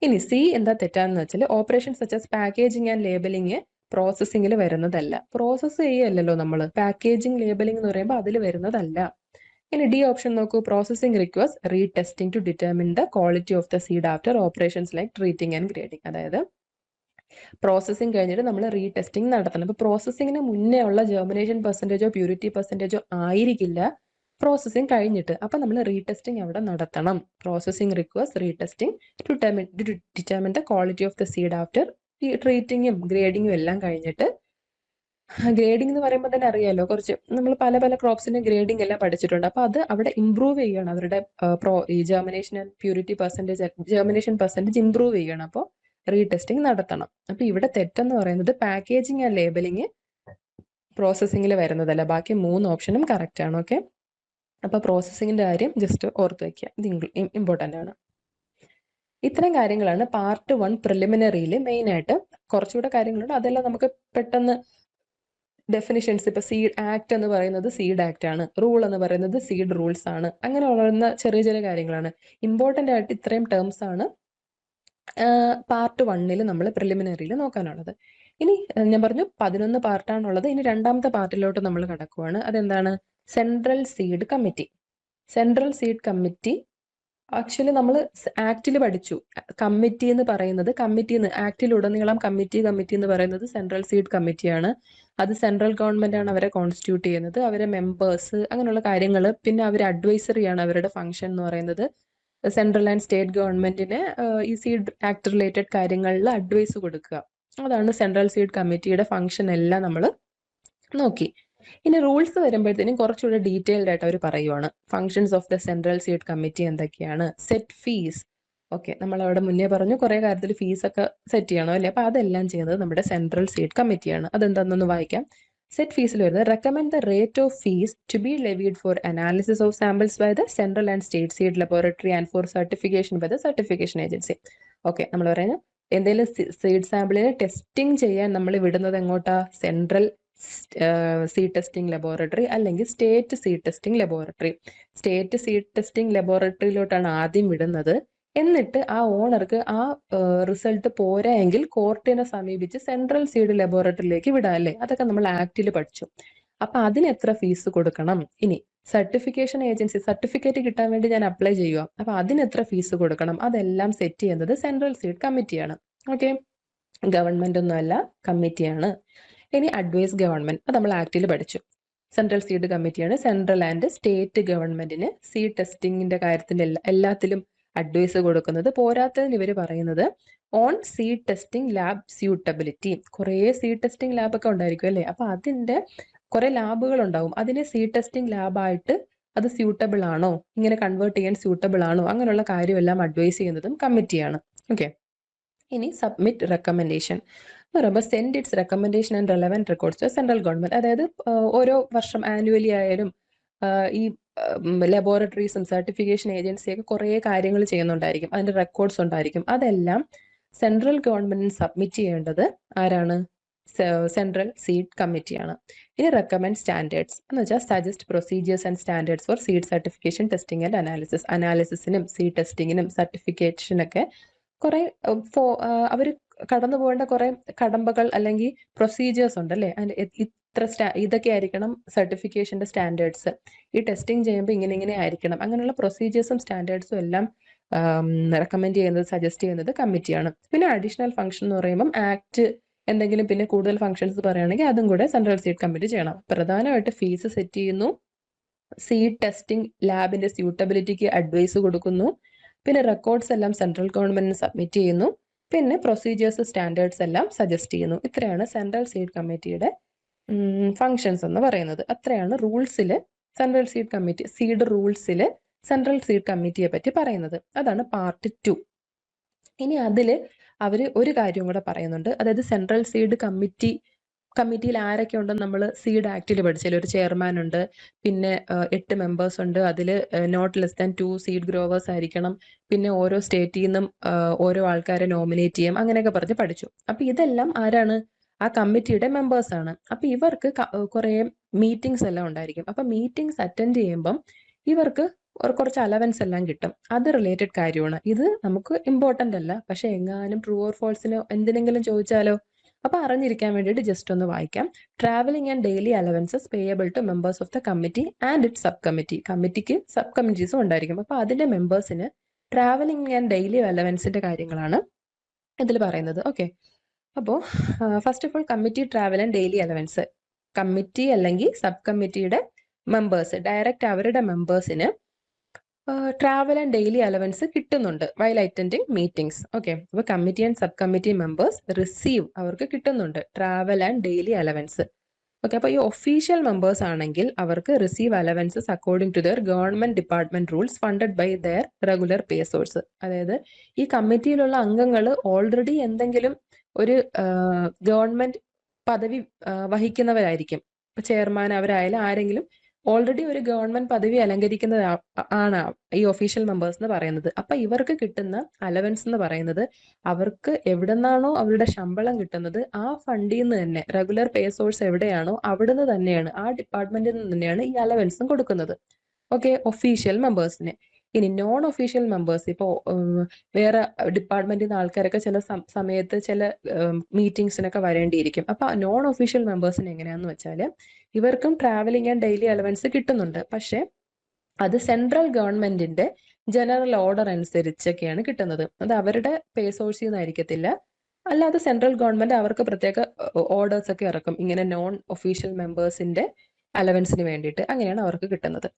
ഇനി സി എന്താ തെറ്റാന്ന് വെച്ചാൽ operation such packaging and labelling പ്രോസസ്സിംഗിൽ വരുന്നതല്ല. പ്രോസസ്സ് ചെയ്യല്ലോ നമ്മൾ, പാക്കേജിങ് ലേബലിംഗ് എന്ന് പറയുമ്പോൾ അതിൽ വരുന്നതല്ല. ഇനി ഡി ഓപ്ഷൻ നോക്കൂ, processing requires retesting to determine the quality of the seed after operations like treating and grading. അതായത് പ്രോസസ്സിംഗ് കഴിഞ്ഞിട്ട് നമ്മൾ റീടെസ്റ്റിംഗ് നടത്തണം. ഇപ്പൊ പ്രോസസ്സിംഗിന് മുന്നേ ഉള്ള ജെർമിനേഷൻ പെർസെന്റേജോ പ്യൂരിറ്റി പെർസെന്റേജോ ആയിരിക്കില്ല പ്രോസസ്സിംഗ് കഴിഞ്ഞിട്ട്. അപ്പൊ നമ്മൾ റീടെസ്റ്റിംഗ് അവിടെ നടത്തണം. Processing requires retesting to determine the quality of the seed after ട്രീറ്റിംഗും ഗ്രേഡിങ്ങും എല്ലാം കഴിഞ്ഞിട്ട്. ഗ്രേഡിംഗ് എന്ന് പറയുമ്പോൾ തന്നെ അറിയാലോ, കുറച്ച് നമ്മൾ പല പല ക്രോപ്സിന്റെ ഗ്രേഡിംഗ് എല്ലാം പഠിച്ചിട്ടുണ്ട്. അപ്പൊ അത് അവിടെ ഇംപ്രൂവ് ചെയ്യണം. അവരുടെ ഈ germination and purity percentage, germination percentage improve ചെയ്യണം. അപ്പോൾ റീടെസ്റ്റിംഗ് നടത്തണം. അപ്പൊ ഇവിടെ തെറ്റെന്ന് പറയുന്നത് പാക്കേജിങ് ആൻഡ് ലേബലിംഗ് പ്രോസസ്സിംഗിൽ വരുന്നതല്ല. ബാക്കി 3 ഓപ്ഷനും കറക്റ്റ് ആണ്. ഓക്കെ, അപ്പൊ പ്രോസസ്സിംഗിന്റെ കാര്യം ജസ്റ്റ് ഓർത്ത് വയ്ക്കുക, ഇത് ഇമ്പോർട്ടന്റ് ആണ്. ഇത്തരം കാര്യങ്ങളാണ് പാർട്ട് 1 പ്രിലിമിനറിയിൽ മെയിൻ ആയിട്ട്. കുറച്ചുകൂടെ കാര്യങ്ങളുണ്ട്, അതെല്ലാം നമുക്ക് പെട്ടെന്ന് ഡെഫിനിഷൻസ്. ഇപ്പൊ സീഡ് ആക്ട് എന്ന് പറയുന്നത് സീഡ് ആക്ട് ആണ്, റൂൾ എന്ന് പറയുന്നത് സീഡ് റൂൾസ് ആണ്. അങ്ങനെ ഉള്ള ചെറിയ ചെറിയ കാര്യങ്ങളാണ്. ഇമ്പോർട്ടന്റ് ആയിട്ട് ഇത്രയും ടേംസ് ആണ് പാർട്ട് 1 നമ്മൾ പ്രിലിമിനറിയിൽ നോക്കാനുള്ളത്. ഇനി ഞാൻ പറഞ്ഞു 11 പാർട്ടാണുള്ളത്. ഇനി രണ്ടാമത്തെ പാർട്ടിലോട്ട് നമ്മൾ കടക്കുവാണ്. അതെന്താണ്? Central seed committee. Central seed committee actually നമ്മൾ ആക്ടിൽ പഠിച്ചു. കമ്മിറ്റി എന്ന് പറയുന്നത്, ആക്ടിലുടനീളം കമ്മിറ്റി എന്ന് പറയുന്നത് സെൻട്രൽ സീഡ് കമ്മിറ്റിയാണ്. അത് സെൻട്രൽ ഗവൺമെന്റ് ആണ് അവരെ കോൺസ്റ്റിറ്റ്യൂട്ട് ചെയ്യുന്നത്, അവരെ മെമ്പേഴ്സ്, അങ്ങനെയുള്ള കാര്യങ്ങൾ. പിന്നെ അവർ അഡ്വൈസറി ആണ്, അവരുടെ ഫംഗ്ഷൻ എന്ന് പറയുന്നത്. സെൻട്രൽ ആൻഡ് സ്റ്റേറ്റ് ഗവൺമെന്റിന് ഈ സീഡ് ആക്ട് റിലേറ്റഡ് കാര്യങ്ങളിൽ അഡ്വൈസ് കൊടുക്കുക. അതാണ് സെൻട്രൽ സീഡ് കമ്മിറ്റിയുടെ ഫംഗ്ഷൻ എല്ലാം നമ്മൾ നോക്കി. ഇനി റൂൾസ് വരുമ്പോഴത്തേനും കുറച്ചുകൂടെ ഡീറ്റെയിൽഡ് ആയിട്ട് അവർ പറയുവാണ്. Functions of the central seed committee എന്തൊക്കെയാണ്? Set fees. ഓക്കെ, നമ്മൾ അവിടെ മുന്നേ പറഞ്ഞു കുറെ കാര്യത്തിൽ ഫീസ് ഒക്കെ സെറ്റ് ചെയ്യണം അല്ലേ? അപ്പൊ അതെല്ലാം ചെയ്യുന്നത് നമ്മുടെ സെൻട്രൽ സീഡ് കമ്മിറ്റിയാണ്. അതെന്താണെന്നൊന്ന് വായിക്കാം. സെറ്റ് ഫീസിൽ വരുന്നത് recommend the rate of fees to be levied for analysis of samples by the central and state seed laboratory and for certification by the certification agency. Okay, നമ്മൾ പറയുന്നത് എന്തെങ്കിലും സീഡ് സാമ്പിളിനെ ടെസ്റ്റിംഗ് ചെയ്യാൻ നമ്മൾ വിടുന്നത് എങ്ങോട്ടാ? സെൻട്രൽ സീഡ് ടെസ്റ്റിംഗ് ലബോറട്ടറി അല്ലെങ്കിൽ state seed testing laboratory. State seed testing ലബോറട്ടറിയിലോട്ടാണ് ആദ്യം വിടുന്നത്. എന്നിട്ട് ആ ഓണർക്ക് ആ റിസൾട്ട് പോരാ എങ്കിൽ കോർട്ടിനെ സമീപിച്ച് സെൻട്രൽ സീഡ് ലബോറട്ടറിയിലേക്ക് വിടാം അല്ലേ? അതൊക്കെ നമ്മൾ ആക്ടിൽ പഠിച്ചു. അപ്പൊ അതിന് എത്ര ഫീസ് കൊടുക്കണം? ഇനി സർട്ടിഫിക്കേഷൻ ഏജൻസി സർട്ടിഫിക്കറ്റ് കിട്ടാൻ വേണ്ടി ഞാൻ അപ്ലൈ ചെയ്യുക, അപ്പൊ അതിന് എത്ര ഫീസ് കൊടുക്കണം? അതെല്ലാം സെറ്റ് ചെയ്യുന്നത് സെൻട്രൽ സീഡ് കമ്മിറ്റിയാണ്. ഓക്കെ, ഗവൺമെന്റ് ഒന്നുമല്ല, കമ്മിറ്റിയാണ്. ഇനി അഡ്വൈസ് ഗവൺമെന്റ്, അത് നമ്മൾ ആക്ടിൽ പഠിച്ചു. സെൻട്രൽ സീഡ് കമ്മിറ്റിയാണ് സെൻട്രൽ ആൻഡ് സ്റ്റേറ്റ് ഗവൺമെന്റിന് സീഡ് ടെസ്റ്റിംഗിന്റെ കാര്യത്തിൽ എല്ലാത്തിലും അഡ്വൈസ് കൊടുക്കുന്നത്. പോരാത്തതിന് ഇവർ പറയുന്നത് on seed testing lab suitability. കുറേ സീഡ് ടെസ്റ്റിംഗ് ലാബ് ഒക്കെ ഉണ്ടായിരിക്കും അല്ലേ? അപ്പൊ അതിന്റെ കുറെ ലാബുകൾ ഉണ്ടാവും, അതിനെ സീഡ് ടെസ്റ്റിംഗ് ലാബായിട്ട് അത് സ്യൂട്ടബിൾ ആണോ, ഇങ്ങനെ കൺവേർട്ട് ചെയ്യാൻ സ്യൂട്ടബിൾ ആണോ, അങ്ങനെയുള്ള കാര്യമെല്ലാം അഡ്വൈസ് ചെയ്യുന്നതും കമ്മിറ്റിയാണ്. ഓക്കെ, ഇനി സബ്മിറ്റ് റെക്കമെൻഡേഷൻ എന്ന് പറയുമ്പോൾ send its recommendation and relevant records to central government. അതായത് ഓരോ വർഷം ആനുവലി ആയാലും ഈ ലബോറട്ടറീസും സർട്ടിഫിക്കേഷൻ ഏജൻസിയൊക്കെ കുറേ കാര്യങ്ങൾ ചെയ്യുന്നുണ്ടായിരിക്കും, അതിന്റെ റെക്കോർഡ്സ് ഉണ്ടായിരിക്കും. അതെല്ലാം സെൻട്രൽ ഗവൺമെന്റിന് സബ്മിറ്റ് ചെയ്യേണ്ടത് ആരാണ്? സെൻട്രൽ സീഡ് കമ്മിറ്റിയാണ്. ഇനി റെക്കമെൻഡ് സ്റ്റാൻഡേർഡ്സ് എന്ന് വെച്ചാൽ suggest procedures and standards for seed certification testing and analysis. അനാലിസിസിനും സീഡ് ടെസ്റ്റിങ്ങിനും സർട്ടിഫിക്കേഷനൊക്കെ കുറെ അവർ കടന്നു പോകേണ്ട കുറെ കടമ്പകൾ അല്ലെങ്കിൽ പ്രൊസീജിയേഴ്സ് ഉണ്ട് അല്ലേ? ഇതൊക്കെ ആയിരിക്കണം സർട്ടിഫിക്കേഷന്റെ സ്റ്റാൻഡേർഡ്സ്. ഈ ടെസ്റ്റിംഗ് ചെയ്യുമ്പോൾ ഇങ്ങനെ ആയിരിക്കണം. അങ്ങനെയുള്ള പ്രൊസീജിയേഴ്സും സ്റ്റാൻഡേർഡ്സും എല്ലാം റെക്കമെൻഡ് ചെയ്യുന്നത്, സജസ്റ്റ് ചെയ്യുന്നത് കമ്മിറ്റിയാണ്. പിന്നെ അഡീഷണൽ ഫംഗ്ഷൻ എന്ന് പറയുമ്പോൾ ആക്ട് എന്തെങ്കിലും പിന്നെ കൂടുതൽ ഫംഗ്ഷൻസ് പറയുകയാണെങ്കിൽ അതും കൂടെ സെൻട്രൽ സീഡ് കമ്മിറ്റി ചെയ്യണം. പ്രധാനമായിട്ട് ഫീസ് സെറ്റ് ചെയ്യുന്നു, സീഡ് ടെസ്റ്റിംഗ് ലാബിന്റെ സ്യൂട്ടബിലിറ്റിക്ക് അഡ്വൈസ് കൊടുക്കുന്നു, പിന്നെ റെക്കോർഡ്സ് എല്ലാം സെൻട്രൽ ഗവൺമെന്റിന് സബ്മിറ്റ് ചെയ്യുന്നു, പിന്നെ പ്രൊസീജിയേഴ്സ് സ്റ്റാൻഡേർഡ്സ് എല്ലാം സജസ്റ്റ് ചെയ്യുന്നു. ഇത്രയാണ് സെൻട്രൽ സീഡ് കമ്മിറ്റിയുടെ ഫങ്ഷൻസ് എന്ന് പറയുന്നത്. അത്രയാണ് റൂൾസിൽ സെൻട്രൽ സീഡ് കമ്മിറ്റി സീഡ് റൂൾസിൽ സെൻട്രൽ സീഡ് കമ്മിറ്റിയെ പറ്റി പറയുന്നത്. അതാണ് പാർട്ട് 2. ഇനി അതില് അവര് ഒരു കാര്യം കൂടെ പറയുന്നുണ്ട്. അതായത് സെൻട്രൽ സീഡ് കമ്മിറ്റിയിൽ ആരൊക്കെ ഉണ്ടെന്ന് നമ്മൾ സീഡ് ആക്ടിൽ പഠിച്ചാൽ ഒരു ചെയർമാൻ ഉണ്ട്, പിന്നെ 8 മെമ്പേഴ്സ് ഉണ്ട്, അതിൽ not less than 2 seed growers ആയിരിക്കണം, പിന്നെ ഓരോ സ്റ്റേറ്റിൽ നിന്നും ഓരോ ആൾക്കാരെ നോമിനേറ്റ് ചെയ്യും, അങ്ങനെയൊക്കെ പറഞ്ഞ് പഠിച്ചു. അപ്പൊ ഇതെല്ലാം ആരാണ്? ആ കമ്മിറ്റിയുടെ മെമ്പേഴ്സ് ആണ്. അപ്പൊ ഇവർക്ക് കുറെ മീറ്റിംഗ്സ് എല്ലാം ഉണ്ടായിരിക്കും. അപ്പൊ മീറ്റിംഗ്സ് അറ്റൻഡ് ചെയ്യുമ്പം ഇവർക്ക് കുറച്ച് അലവൻസ് എല്ലാം കിട്ടും. അത് റിലേറ്റഡ് കാര്യമാണ്. ഇത് നമുക്ക് ഇമ്പോർട്ടന്റ് അല്ല, പക്ഷെ എങ്ങാനും ട്രൂ ഓർ ഫോൾസിന് എന്തിനെങ്കിലും ചോദിച്ചാലോ? അപ്പൊ അറിഞ്ഞിരിക്കാൻ വേണ്ടിയിട്ട് ജസ്റ്റ് ഒന്ന് വായിക്കാം. Travelling and daily allowances payable to members of the committee and it sub committee. കമ്മിറ്റിക്ക് സബ് കമ്മിറ്റീസും ഉണ്ടായിരിക്കും. അപ്പൊ അതിന്റെ മെമ്പേഴ്സിന് ട്രാവലിംഗ് ആൻഡ് ഡെയിലി അലവൻസിന്റെ കാര്യങ്ങളാണ് ഇതിൽ പറയുന്നത്. ഓക്കെ, അപ്പോൾ first of all committee travel and daily allowance. Committee അല്ലെങ്കിൽ സബ് കമ്മിറ്റിയുടെ മെമ്പേഴ്സ് ഡയറക്റ്റ് അവരുടെ മെമ്പേഴ്സിന് ട്രാവൽ ആൻഡ് ഡെയിലി അലവൻസ് കിട്ടുന്നുണ്ട് വൈൽ അറ്റൻഡിങ് മീറ്റിംഗ്സ്. ഓക്കെ, അപ്പൊ committee and sub committee members receive, അവർക്ക് കിട്ടുന്നുണ്ട് travel and daily allowance. Okay, അപ്പൊ ഈ ഒഫീഷ്യൽ മെമ്പേഴ്സ് ആണെങ്കിൽ അവർക്ക് receive allowances according to their government department rules funded by their regular pay source. അതായത് ഈ കമ്മിറ്റിയിലുള്ള അംഗങ്ങൾ ഓൾറെഡി എന്തെങ്കിലും ഒരു ഗവൺമെന്റ് പദവി വഹിക്കുന്നവരായിരിക്കും. ചെയർമാൻ അവരായാലും ആരെങ്കിലും ഓൾറെഡി ഒരു ഗവൺമെന്റ് പദവി അലങ്കരിക്കുന്നത് ആണ് ഈ ഒഫീഷ്യൽ മെമ്പേഴ്സ് എന്ന് പറയുന്നത്. അപ്പൊ ഇവർക്ക് കിട്ടുന്ന അലവൻസ് എന്ന് പറയുന്നത് അവർക്ക് എവിടെന്നാണോ അവരുടെ ശമ്പളം കിട്ടുന്നത് ആ ഫണ്ടിൽ നിന്ന് തന്നെ, റെഗുലർ പേ സോഴ്സ് എവിടെയാണോ അവിടുന്ന് തന്നെയാണ്, ആ ഡിപ്പാർട്ട്മെന്റിൽ നിന്ന് തന്നെയാണ് ഈ അലവൻസും കൊടുക്കുന്നത്. ഓക്കെ, ഒഫീഷ്യൽ മെമ്പേഴ്സിന്. ഇനി നോൺ ഒഫീഷ്യൽ മെമ്പേഴ്സ്, ഇപ്പോൾ വേറെ ഡിപ്പാർട്ട്മെന്റിൽ നിന്ന് ആൾക്കാരൊക്കെ ചില സമയത്ത് ചില മീറ്റിംഗ്സിനൊക്കെ വരേണ്ടിയിരിക്കും. അപ്പൊ നോൺ ഒഫീഷ്യൽ മെമ്പേഴ്സിന് എങ്ങനെയാന്ന് വെച്ചാൽ ഇവർക്കും ട്രാവലിംഗ് ആൻഡ് ഡെയിലി അലവൻസ് കിട്ടുന്നുണ്ട്, പക്ഷെ അത് സെൻട്രൽ ഗവൺമെന്റിന്റെ ജനറൽ ഓർഡർ അനുസരിച്ചൊക്കെയാണ് കിട്ടുന്നത്. അത് അവരുടെ പേ സോഴ്സിൽ നിന്നായിരിക്കത്തില്ല, അല്ലാതെ സെൻട്രൽ ഗവൺമെന്റ് അവർക്ക് പ്രത്യേക ഓർഡേഴ്സ് ഒക്കെ ഇറക്കും ഇങ്ങനെ നോൺ ഒഫീഷ്യൽ മെമ്പേഴ്സിന്റെ അലവൻസിന് വേണ്ടിയിട്ട്. അങ്ങനെയാണ് അവർക്ക് കിട്ടുന്നത്.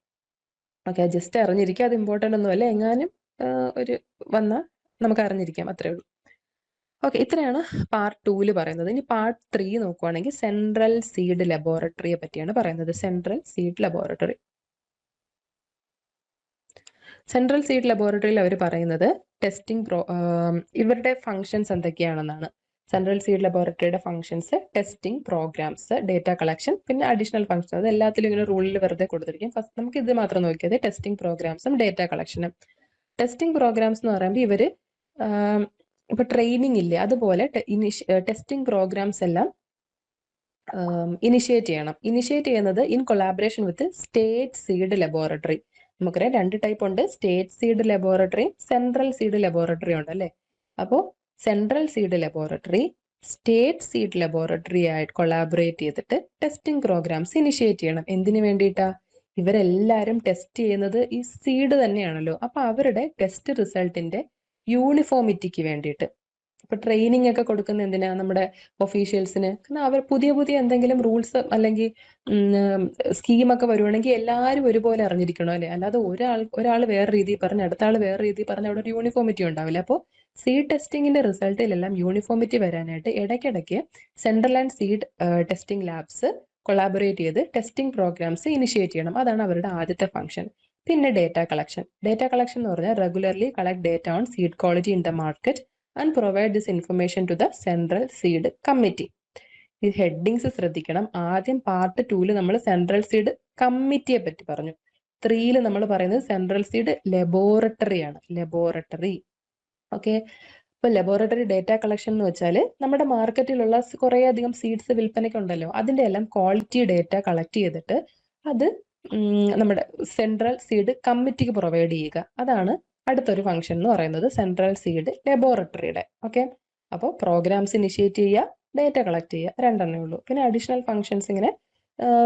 ഓക്കെ, ജസ്റ്റ് അറിഞ്ഞിരിക്കുക, അത് ഇമ്പോർട്ടൻ്റ് ഒന്നുമല്ല, എങ്ങാനും ഒരു വന്നാൽ നമുക്ക് അറിഞ്ഞിരിക്കാം, അത്രേ ഉള്ളൂ. ഓക്കെ, ഇത്രയാണ് പാർട്ട് 2 പറയുന്നത്. ഇനി പാർട്ട് 3 നോക്കുവാണെങ്കിൽ സെൻട്രൽ സീഡ് ലബോറട്ടറിയെ പറ്റിയാണ് പറയുന്നത്. Central seed laboratory. Central seed ലബോറട്ടറിയിൽ അവർ പറയുന്നത് ടെസ്റ്റിംഗ് ഇവരുടെ ഫങ്ഷൻസ് എന്തൊക്കെയാണെന്നാണ്. സെൻട്രൽ സീഡ് ലബോറട്ടറിയുടെ functions testing, programs, data collection, പിന്നെ അഡീഷണൽ ഫങ്ഷൻ. അത് എല്ലാത്തിലും ഇങ്ങനെ റൂളിൽ വെറുതെ കൊടുത്തിരിക്കും. ഫസ്റ്റ് നമുക്ക് ഇത് മാത്രം നോക്കിയത് ടെസ്റ്റിംഗ് പ്രോഗ്രാംസും ഡേറ്റ കളക്ഷനും. ടെസ്റ്റിംഗ് പ്രോഗ്രാംസ് എന്ന് പറയുമ്പോൾ ഇവര് ഇപ്പൊ ട്രെയിനിങ് ഇല്ലേ, അതുപോലെ ടെസ്റ്റിംഗ് പ്രോഗ്രാംസ് എല്ലാം ഇനിഷ്യേറ്റ് ചെയ്യണം. ഇനിഷ്യേറ്റ് ചെയ്യുന്നത് in collaboration with state seed laboratory. നമുക്കറിയാം 2 ടൈപ്പ് ഉണ്ട്, സ്റ്റേറ്റ് സീഡ് ലബോറട്ടറിയും സെൻട്രൽ സീഡ് ലബോറട്ടറിയും ഉണ്ട് അല്ലേ. അപ്പോൾ central seed laboratory state seed laboratory ആയിട്ട് കൊളാബറേറ്റ് ചെയ്തിട്ട് ടെസ്റ്റിംഗ് പ്രോഗ്രാംസ് ഇനിഷ്യേറ്റ് ചെയ്യണം. എന്തിനു വേണ്ടിയിട്ടാ? ഇവരെല്ലാരും ടെസ്റ്റ് ചെയ്യുന്നത് ഈ സീഡ് തന്നെയാണല്ലോ. അപ്പൊ അവരുടെ ടെസ്റ്റ് റിസൾട്ടിന്റെ യൂണിഫോമിറ്റിക്ക് വേണ്ടിയിട്ട്. ഇപ്പൊ ട്രെയിനിങ് ഒക്കെ കൊടുക്കുന്ന എന്തിനാ? നമ്മുടെ ഒഫീഷ്യൽസിന്. കാരണം അവർ പുതിയ പുതിയ എന്തെങ്കിലും റൂൾസ് അല്ലെങ്കിൽ സ്കീമൊക്കെ വരുവാണെങ്കിൽ എല്ലാവരും ഒരുപോലെ അറിഞ്ഞിരിക്കണോ അല്ലെ. അല്ലാതെ ഒരാൾ വേറെ രീതിയിൽ പറഞ്ഞ് അടുത്ത ആൾ വേറെ രീതിയിൽ പറഞ്ഞ് അവിടെ ഒരു യൂണിഫോമിറ്റി ഉണ്ടാവില്ല. അപ്പോൾ സീഡ് ടെസ്റ്റിംഗിന്റെ റിസൾട്ടിലെല്ലാം യൂണിഫോമിറ്റി വരാനായിട്ട് ഇടയ്ക്കിടയ്ക്ക് central and seed testing labs collaborate ചെയ്ത് ടെസ്റ്റിംഗ് പ്രോഗ്രാംസ് ഇനിഷ്യേറ്റ് ചെയ്യണം. അതാണ് അവരുടെ ആദ്യത്തെ ഫംഗ്ഷൻ. പിന്നെ ഡേറ്റ കളക്ഷൻ. ഡേറ്റ കളക്ഷൻ എന്ന് പറഞ്ഞാൽ regularly collect data on seed quality in the market and provide this information to the central seed committee. ഈ ഹെഡിങ്സ് ശ്രദ്ധിക്കണം. ആദ്യം പാർട്ട് 2 നമ്മൾ സെൻട്രൽ സീഡ് കമ്മിറ്റിയെ പറ്റി പറഞ്ഞു. 3 നമ്മൾ പറയുന്നത് സെൻട്രൽ സീഡ് ലബോറട്ടറി ആണ്. ലബോറട്ടറി. ഓക്കെ. ഇപ്പൊ ലബോറട്ടറി ഡേറ്റ കളക്ഷൻ എന്ന് വെച്ചാൽ നമ്മുടെ മാർക്കറ്റിലുള്ള കുറേ അധികം സീഡ്സ് വിൽപ്പനയ്ക്ക് ഉണ്ടല്ലോ, അതിന്റെ എല്ലാം ക്വാളിറ്റി ഡേറ്റ കളക്ട് ചെയ്തിട്ട് അത് നമ്മുടെ സെൻട്രൽ സീഡ് കമ്മിറ്റിക്ക് പ്രൊവൈഡ് ചെയ്യുക. അതാണ് അടുത്തൊരു ഫംഗ്ഷൻ എന്ന് പറയുന്നത് സെൻട്രൽ സീഡ് ലബോറട്ടറിയുടെ. ഓക്കെ. അപ്പോൾ പ്രോഗ്രാംസ് ഇനിഷ്യേറ്റ് ചെയ്യുക, ഡേറ്റ കളക്ട് ചെയ്യുക, രണ്ടെണ്ണേ ഉള്ളൂ. പിന്നെ അഡീഷണൽ ഫംഗ്ഷൻസ് ഇങ്ങനെ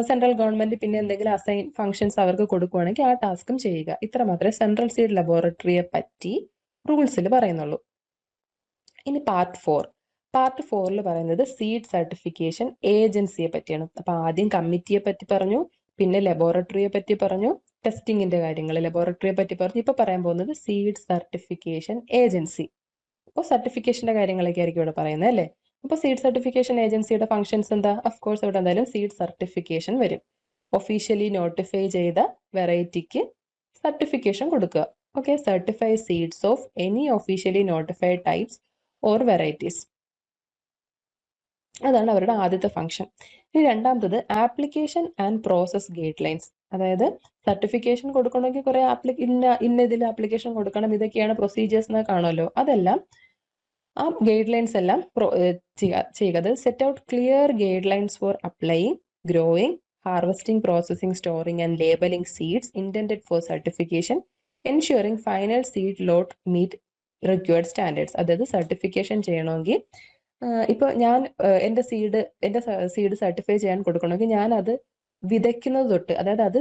സെൻട്രൽ ഗവൺമെന്റ് പിന്നെ എന്തെങ്കിലും അസൈൻ ഫംഗ്ഷൻസ് അവർക്ക് കൊടുക്കുകയാണെങ്കിൽ ആ ടാസ്കും ചെയ്യുക. ഇത്ര മാത്രമേ സെൻട്രൽ സീഡ് ലബോറട്ടറിയെ പറ്റി റൂൾസിൽ പറയുന്നുള്ളൂ. ഇനി പാർട്ട് 4. പാർട്ട് 4 പറയുന്നത് സീഡ് സർട്ടിഫിക്കേഷൻ ഏജൻസിയെ പറ്റിയാണ്. അപ്പൊ ആദ്യം കമ്മിറ്റിയെ പറ്റി പറഞ്ഞു, പിന്നെ ലബോറട്ടറിയെ പറ്റി പറഞ്ഞു, ടെസ്റ്റിംഗിന്റെ കാര്യങ്ങൾ ലബോറട്ടറിയെ പറ്റി പറഞ്ഞു. ഇപ്പൊ പറയാൻ പോകുന്നത് സീഡ് സർട്ടിഫിക്കേഷൻ ഏജൻസി. അപ്പോൾ സർട്ടിഫിക്കേഷന്റെ കാര്യങ്ങളൊക്കെ ആയിരിക്കും ഇവിടെ പറയുന്നത് അല്ലേ. അപ്പൊ സീഡ് സർട്ടിഫിക്കേഷൻ ഏജൻസിയുടെ ഫംഗ്ഷൻസ് എന്താ? അഫ്കോഴ്സ് ഇവിടെ എന്തായാലും സീഡ് സർട്ടിഫിക്കേഷൻ വരും. ഒഫീഷ്യലി നോട്ടിഫൈ ചെയ്ത വെറൈറ്റിക്ക് സർട്ടിഫിക്കേഷൻ കൊടുക്കുക. Okay. Certify seeds of any officially notified types or varieties. അതാണ് അവരുടെ ആദ്യത്തെ ഫംഗ്ഷൻ. ഇനി രണ്ടാമത്തത് application and process guide lines. അതായത് സർട്ടിഫിക്കേഷൻ കൊടുക്കണമെങ്കിൽ കുറെ ഇന്ന ഇതിൽ ആപ്ലിക്കേഷൻ കൊടുക്കണം, ഇതൊക്കെയാണ് പ്രൊസീജിയേഴ്സ് എന്ന് കാണുമല്ലോ. അതെല്ലാം ആ ഗൈഡ് ലൈൻസ് എല്ലാം ചെയ്യുക. Set out clear guidelines for applying, growing, harvesting, processing, storing and labelling seeds intended for certification, ensuring final seed lot meet required standards. അതായത് സർട്ടിഫിക്കേഷൻ ചെയ്യണമെങ്കിൽ ഇപ്പൊ ഞാൻ എന്റെ സീഡ് സർട്ടിഫൈ ചെയ്യാൻ കൊടുക്കണമെങ്കിൽ ഞാൻ അത് വിതയ്ക്കുന്നത് തൊട്ട്, അതായത് അത്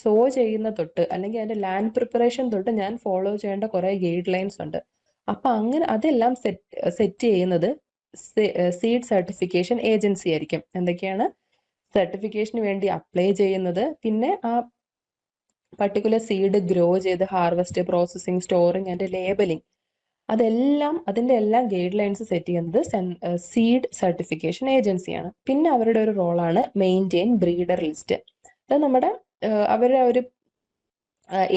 സോ ചെയ്യുന്ന തൊട്ട് അല്ലെങ്കിൽ അതിന്റെ ലാൻഡ് പ്രിപ്പറേഷൻ തൊട്ട് ഞാൻ ഫോളോ ചെയ്യേണ്ട കുറെ ഗൈഡ് ലൈൻസ് ഉണ്ട്. അപ്പൊ അങ്ങനെ അതെല്ലാം സെറ്റ് ചെയ്യുന്നത് സീഡ് സർട്ടിഫിക്കേഷൻ ഏജൻസി ആയിരിക്കും. എന്തൊക്കെയാണ് സർട്ടിഫിക്കേഷന് വേണ്ടി അപ്ലൈ ചെയ്യുന്നത്, പിന്നെ ആ പർട്ടിക്കുലർ സീഡ് ഗ്രോ ചെയ്ത് harvest, processing, storing and labelling, അതെല്ലാം അതിന്റെ എല്ലാം ഗൈഡ് ലൈൻസ് സെറ്റ് ചെയ്യുന്നത് സീഡ് സർട്ടിഫിക്കേഷൻ ഏജൻസിയാണ്. പിന്നെ അവരുടെ ഒരു റോളാണ് മെയിൻറ്റെയിൻ ബ്രീഡർ ലിസ്റ്റ്. അത് നമ്മുടെ അവരുടെ ഒരു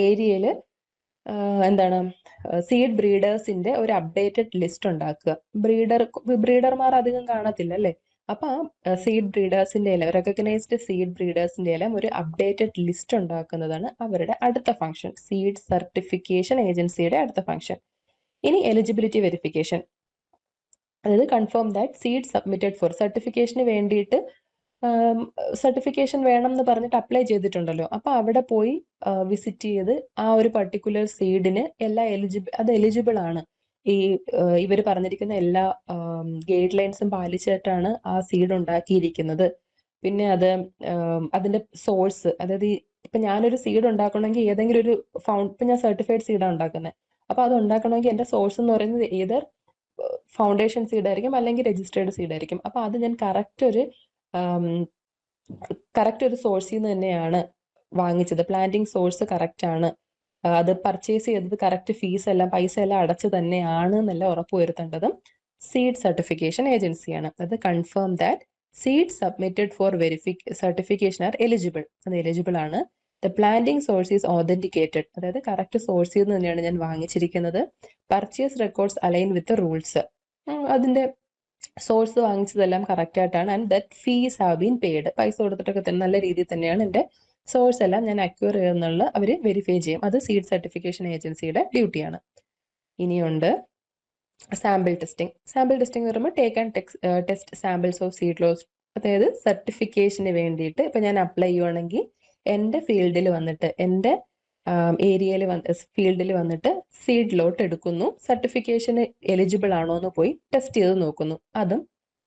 ഏരിയയിൽ എന്താണ് സീഡ് ബ്രീഡേഴ്സിന്റെ ഒരു അപ്ഡേറ്റഡ് ലിസ്റ്റ് ഉണ്ടാക്കുക. ബ്രീഡർമാർ അധികം കാണത്തില്ല അല്ലേ. അപ്പൊ ആ സീഡ് ബ്രീഡേഴ്സിന്റെ എല്ലാം റെക്കഗ്നൈസ്ഡ് സീഡ് ബ്രീഡേഴ്സിന്റെ എല്ലാം ഒരു അപ്ഡേറ്റഡ് ലിസ്റ്റ് ഉണ്ടാക്കുന്നതാണ് അവരുടെ അടുത്ത ഫംഗ്ഷൻ, സീഡ് സർട്ടിഫിക്കേഷൻ ഏജൻസിയുടെ അടുത്ത ഫംഗ്ഷൻ. ഇനി എലിജിബിലിറ്റി വെരിഫിക്കേഷൻ, അതായത് confirm that seed submitted for സർട്ടിഫിക്കേഷന് വേണ്ടിയിട്ട് സർട്ടിഫിക്കേഷൻ വേണം എന്ന് പറഞ്ഞിട്ട് അപ്ലൈ ചെയ്തിട്ടുണ്ടല്ലോ, അപ്പൊ അവിടെ പോയി വിസിറ്റ് ചെയ്ത് ആ ഒരു പർട്ടിക്കുലർ സീഡിന് എല്ലാ എലിജിബിൾ ആണ്, ഈ ഇവർ പറഞ്ഞിരിക്കുന്ന എല്ലാ ഗൈഡ് ലൈൻസും പാലിച്ചിട്ടാണ് ആ സീഡ് ഉണ്ടാക്കിയിരിക്കുന്നത്. പിന്നെ അതിന്റെ സോഴ്സ്, അതായത് ഇപ്പൊ ഞാനൊരു സീഡ് ഉണ്ടാക്കണമെങ്കിൽ ഏതെങ്കിലും ഒരു ഇപ്പൊ ഞാൻ സർട്ടിഫൈഡ് സീഡാണ് ഉണ്ടാക്കുന്നത്. അപ്പൊ അത് ഉണ്ടാക്കണമെങ്കിൽ എന്റെ സോഴ്സ് എന്ന് പറയുന്നത് ഏതർ ഫൗണ്ടേഷൻ സീഡ് ആയിരിക്കും അല്ലെങ്കിൽ രജിസ്റ്റേർഡ് സീഡ് ആയിരിക്കും. അപ്പൊ അത് ഞാൻ കറക്റ്റ് ഒരു സോഴ്സിൽ നിന്ന് തന്നെയാണ് വാങ്ങിച്ചത്, പ്ലാന്റിംഗ് സോഴ്സ് കറക്റ്റ് ആണ്, അത് പർച്ചേസ് ചെയ്തത് കറക്റ്റ് പൈസ എല്ലാം അടച്ചു തന്നെയാണ് എന്നെല്ലാം ഉറപ്പുവരുത്തേണ്ടതും സീഡ് സർട്ടിഫിക്കേഷൻ ഏജൻസിയാണ്. അത് confirm that seed submitted for certification are eligible, അത് എലിജിബിൾ ആണ്. The planting source is authenticated, അതായത് കറക്റ്റ് സോഴ്സിൽ നിന്ന് തന്നെയാണ് ഞാൻ വാങ്ങിച്ചിരിക്കുന്നത്. Purchase records align with rules, അതിന്റെ സോഴ്സ് വാങ്ങിച്ചതെല്ലാം കറക്റ്റ് ആയിട്ടാണ്. And that fees have been paid, പൈസ കൊടുത്തിട്ടൊക്കെ തന്നെ നല്ല രീതിയിൽ തന്നെയാണ് എന്റെ സോഴ്സ് എല്ലാം ഞാൻ അക്വയർ ചെയ്യുന്നുള്ള അവര് വെരിഫൈ ചെയ്യും. അത് സീഡ് സർട്ടിഫിക്കേഷൻ ഏജൻസിയുടെ ഡ്യൂട്ടിയാണ്. ഇനിയുണ്ട് സാമ്പിൾ ടെസ്റ്റിംഗ്. സാമ്പിൾ ടെസ്റ്റിംഗ് എന്ന് പറയുമ്പോൾ take and test samples of seed lots, അതായത് സർട്ടിഫിക്കേഷന് വേണ്ടിയിട്ട് ഇപ്പൊ ഞാൻ അപ്ലൈ ചെയ്യുവാണെങ്കിൽ എന്റെ ഫീൽഡിൽ വന്നിട്ട് എന്റെ ഏരിയയിൽ ഫീൽഡിൽ വന്നിട്ട് സീഡ് ലോട്ട് എടുക്കുന്നു, സർട്ടിഫിക്കേഷന് എലിജിബിൾ ആണോ എന്ന് പോയി ടെസ്റ്റ് ചെയ്ത് നോക്കുന്നു. അതും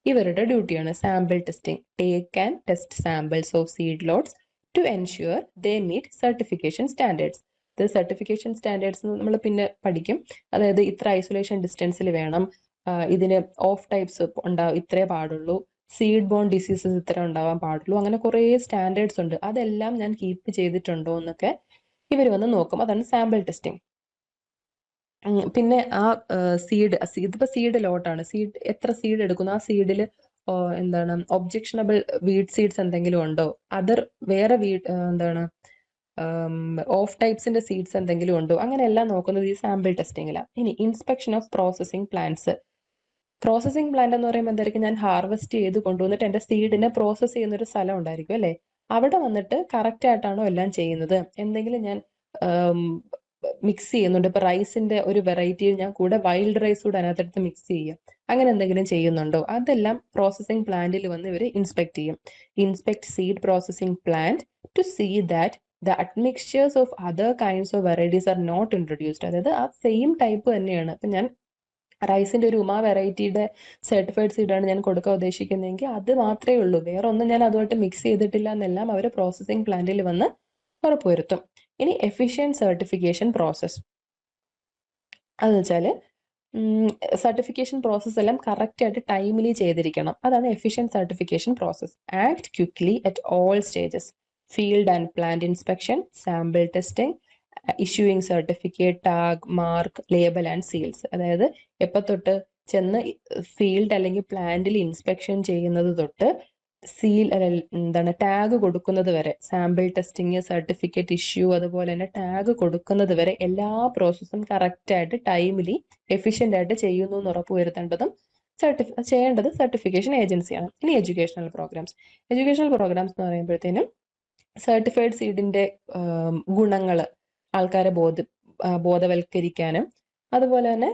ഇവരുടെ ഡ്യൂട്ടിയാണ്. Sample testing, take and test samples of seed lots to ensure they meet certification standards. ഇത് സർട്ടിഫിക്കേഷൻ സ്റ്റാൻഡേർഡ്സ് നമ്മൾ പിന്നെ പഠിക്കും. അതായത് ഇത്ര ഐസൊലേഷൻ ഡിസ്റ്റൻസിൽ വേണം, ഇതിന് ഓഫ് ടൈപ്സ് ഉണ്ടാവും, ഇത്രേ പാടുള്ളൂ, സീഡ് ബോൺ ഡിസീസസ് ഇത്ര ഉണ്ടാവാൻ പാടുള്ളൂ, അങ്ങനെ കുറേ സ്റ്റാൻഡേർഡ്സ് ഉണ്ട്. അതെല്ലാം ഞാൻ കീപ്പ് ചെയ്തിട്ടുണ്ടോ എന്നൊക്കെ ഇവർ വന്ന് നോക്കും. അതാണ് സാമ്പിൾ ടെസ്റ്റിംഗ്. പിന്നെ ആ സീഡ്, ഇതിപ്പോ സീഡ് ലോട്ടാണ്, സീഡ് എത്ര സീഡ് എടുക്കുന്നു, ആ സീഡിൽ എന്താണ് ഒബ്ജക്ഷണബിൾ വീഡ് സീഡ്സ് എന്തെങ്കിലും ഉണ്ടോ, അതർ വേറെ എന്താണ് ഓഫ് ടൈപ്സിന്റെ സീഡ്സ് എന്തെങ്കിലും ഉണ്ടോ, അങ്ങനെ എല്ലാം നോക്കുന്നത് ഈ സാമ്പിൾ ടെസ്റ്റിംഗിലാണ്. ഇനി inspection of processing plants. Processing plant എന്ന് പറയുമ്പോൾ എന്തായിരിക്കും, ഞാൻ ഹാർവെസ്റ്റ് ചെയ്ത് കൊണ്ടുവന്നിട്ട് എന്റെ സീഡിനെ പ്രോസസ് ചെയ്യുന്ന ഒരു സ്ഥലം ഉണ്ടായിരിക്കും അല്ലെ, അവിടെ വന്നിട്ട് കറക്റ്റ് ആയിട്ടാണോ എല്ലാം ചെയ്യുന്നത്, എന്തെങ്കിലും ഞാൻ മിക്സ് ചെയ്യുന്നുണ്ട്, ഇപ്പൊ റൈസിന്റെ ഒരു വെറൈറ്റിയിൽ ഞാൻ കൂടെ വൈൽഡ് റൈസ് കൂടെ അതിനകത്തെടുത്ത് മിക്സ് ചെയ്യും, അങ്ങനെ എന്തെങ്കിലും ചെയ്യുന്നുണ്ടോ, അതെല്ലാം പ്രോസസിംഗ് പ്ലാന്റിൽ വന്ന് ഇവർ ഇൻസ്പെക്ട് ചെയ്യും. Inspect seed processing plant to see that the admixtures of other kinds of varieties are not introduced. അതായത് ആ സെയിം ടൈപ്പ് തന്നെയാണ്. ഇപ്പൊ ഞാൻ റൈസിന്റെ ഒരു ഉമ വെറൈറ്റിയുടെ സർട്ടിഫൈഡ് സീഡാണ് ഞാൻ കൊടുക്കാൻ ഉദ്ദേശിക്കുന്നതെങ്കിൽ അത് മാത്രമേ ഉള്ളൂ, വേറെ ഒന്നും ഞാൻ അതുമായിട്ട് മിക്സ് ചെയ്തിട്ടില്ല എന്നെല്ലാം അവർ പ്രോസസിംഗ് പ്ലാന്റിൽ വന്ന് ഉറപ്പുവരുത്തും. ഇനി എഫിഷ്യന്റ് സർട്ടിഫിക്കേഷൻ പ്രോസസ്, അതെന്ന് വെച്ചാൽ സർട്ടിഫിക്കേഷൻ പ്രോസസ് എല്ലാം കറക്റ്റ് ആയിട്ട് ടൈമിലി ചെയ്തിരിക്കണം. അതാണ് efficient certification process. Act quickly at all stages, field and plant inspection, sample testing, issuing certificate, tag, mark, label and seals. അതായത് എപ്പോ തൊട്ട് ചെന്ന് ഫീൽഡ് അല്ലെങ്കിൽ പ്ലാന്റിൽ ഇൻസ്പെക്ഷൻ ചെയ്യുന്നത് തൊട്ട് സീൽ എന്താണ് ടാഗ് കൊടുക്കുന്നത് വരെ, സാമ്പിൾ ടെസ്റ്റിംഗ്, സർട്ടിഫിക്കറ്റ് ഇഷ്യൂ, അതുപോലെ തന്നെ ടാഗ് കൊടുക്കുന്നത് വരെ എല്ലാ പ്രോസസ്സും കറക്റ്റ് ആയിട്ട് ടൈമിലി എഫിഷ്യന്റ് ആയിട്ട് ചെയ്യുന്നു എന്ന് ഉറപ്പുവരുത്തേണ്ടതും ചെയ്യേണ്ടത് സർട്ടിഫിക്കേഷൻ ഏജൻസിയാണ്. ഇനി എഡ്യൂക്കേഷണൽ പ്രോഗ്രാംസ്. എഡ്യൂക്കേഷണൽ പ്രോഗ്രാംസ് എന്ന് പറയുമ്പോഴത്തേനും സർട്ടിഫൈഡ് സീഡിന്റെ ഗുണങ്ങൾ ആൾക്കാരെ ബോധവൽക്കരിക്കാനും, അതുപോലെ തന്നെ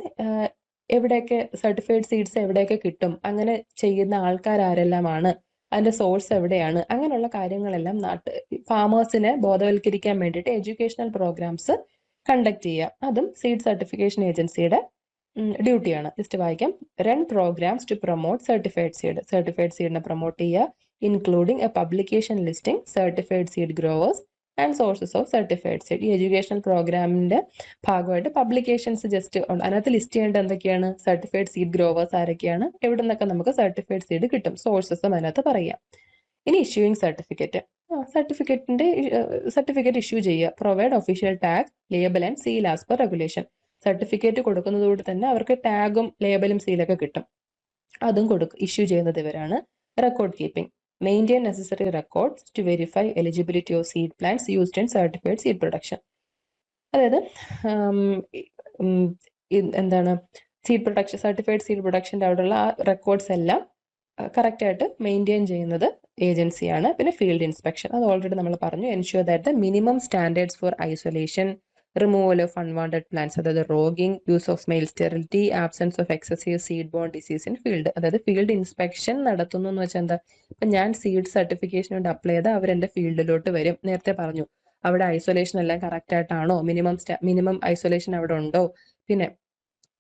എവിടെയൊക്കെ സർട്ടിഫൈഡ് സീഡ്സ് എവിടെയൊക്കെ കിട്ടും, അങ്ങനെ ചെയ്യുന്ന ആൾക്കാർ ആരെല്ലാമാണ്, അതിന്റെ സോഴ്സ് എവിടെയാണ്, അങ്ങനെയുള്ള കാര്യങ്ങളെല്ലാം ഫാമേഴ്സിനെ ബോധവൽക്കരിക്കാൻ വേണ്ടിയിട്ട് എഡ്യൂക്കേഷണൽ പ്രോഗ്രാംസ് കണ്ടക്ട് ചെയ്യുക. അതും സീഡ് സർട്ടിഫിക്കേഷൻ ഏജൻസിയുടെ ഡ്യൂട്ടിയാണ്. ജസ്റ്റ് വായിക്കാം. Run programs to promote certified seed. Certified സീഡിനെ പ്രൊമോട്ട് ചെയ്യുക, including a publication listing certified seed growers and sources of certified seed. ഈ എഡ്യൂക്കേഷണൽ പ്രോഗ്രാമിന്റെ ഭാഗമായിട്ട് പബ്ലിക്കേഷൻസ് ജസ്റ്റ് അതിനകത്ത് ലിസ്റ്റ് ചെയ്യേണ്ട എന്തൊക്കെയാണ്, സർട്ടിഫൈഡ് സീഡ് ഗ്രോവേഴ്സ് ആരൊക്കെയാണ്, എവിടെ നിന്നൊക്കെ നമുക്ക് സർട്ടിഫൈഡ് സീഡ് കിട്ടും, സോഴ്സസും അതിനകത്ത് പറയാം. ഇനി ഇഷ്യൂയിങ് സർട്ടിഫിക്കറ്റ്. സർട്ടിഫിക്കറ്റ് ഇഷ്യൂ ചെയ്യുക. Provide official tag, label and seal as per regulation. Certificate കൊടുക്കുന്നതോട് തന്നെ അവർക്ക് ടാഗും ലേബലും സീലൊക്കെ കിട്ടും, അതും ഇഷ്യൂ ചെയ്യുന്നത് ഇവരാണ്. Record keeping. Maintain necessary records to verify eligibility of seed plants used in certified seed production. അതായത് എന്താണ് സീഡ് പ്രൊഡക്ഷൻ, സർട്ടിഫൈഡ് സീഡ് പ്രൊഡക്ഷൻ്റെ അവിടെയുള്ള ആ റെക്കോർഡ്സ് എല്ലാം കറക്റ്റ് ആയിട്ട് മെയിൻറ്റെയിൻ ചെയ്യുന്നത് ഏജൻസിയാണ്. പിന്നെ ഫീൽഡ് ഇൻസ്പെക്ഷൻ, അത് ഓൾറെഡി നമ്മൾ പറഞ്ഞു. Ensure that the minimum standards for isolation, removal of unwanted plants, അതായത് roguing, use of male sterility, absence of excessive seed borne disease in field. അതായത് ഫീൽഡ് ഇൻസ്പെക്ഷൻ നടത്തുന്നു എന്ന് വെച്ചാൽ എന്താ, ഇപ്പൊ ഞാൻ സീഡ് സർട്ടിഫിക്കേഷൻ കൊണ്ട് അപ്ലൈ ചെയ്താൽ അവരെന്റെ ഫീൽഡിലോട്ട് വരും. നേരത്തെ പറഞ്ഞു അവിടെ ഐസൊലേഷൻ എല്ലാം കറക്റ്റ് ആയിട്ടാണോ, മിനിമം ഐസൊലേഷൻ അവിടെ ഉണ്ടോ, പിന്നെ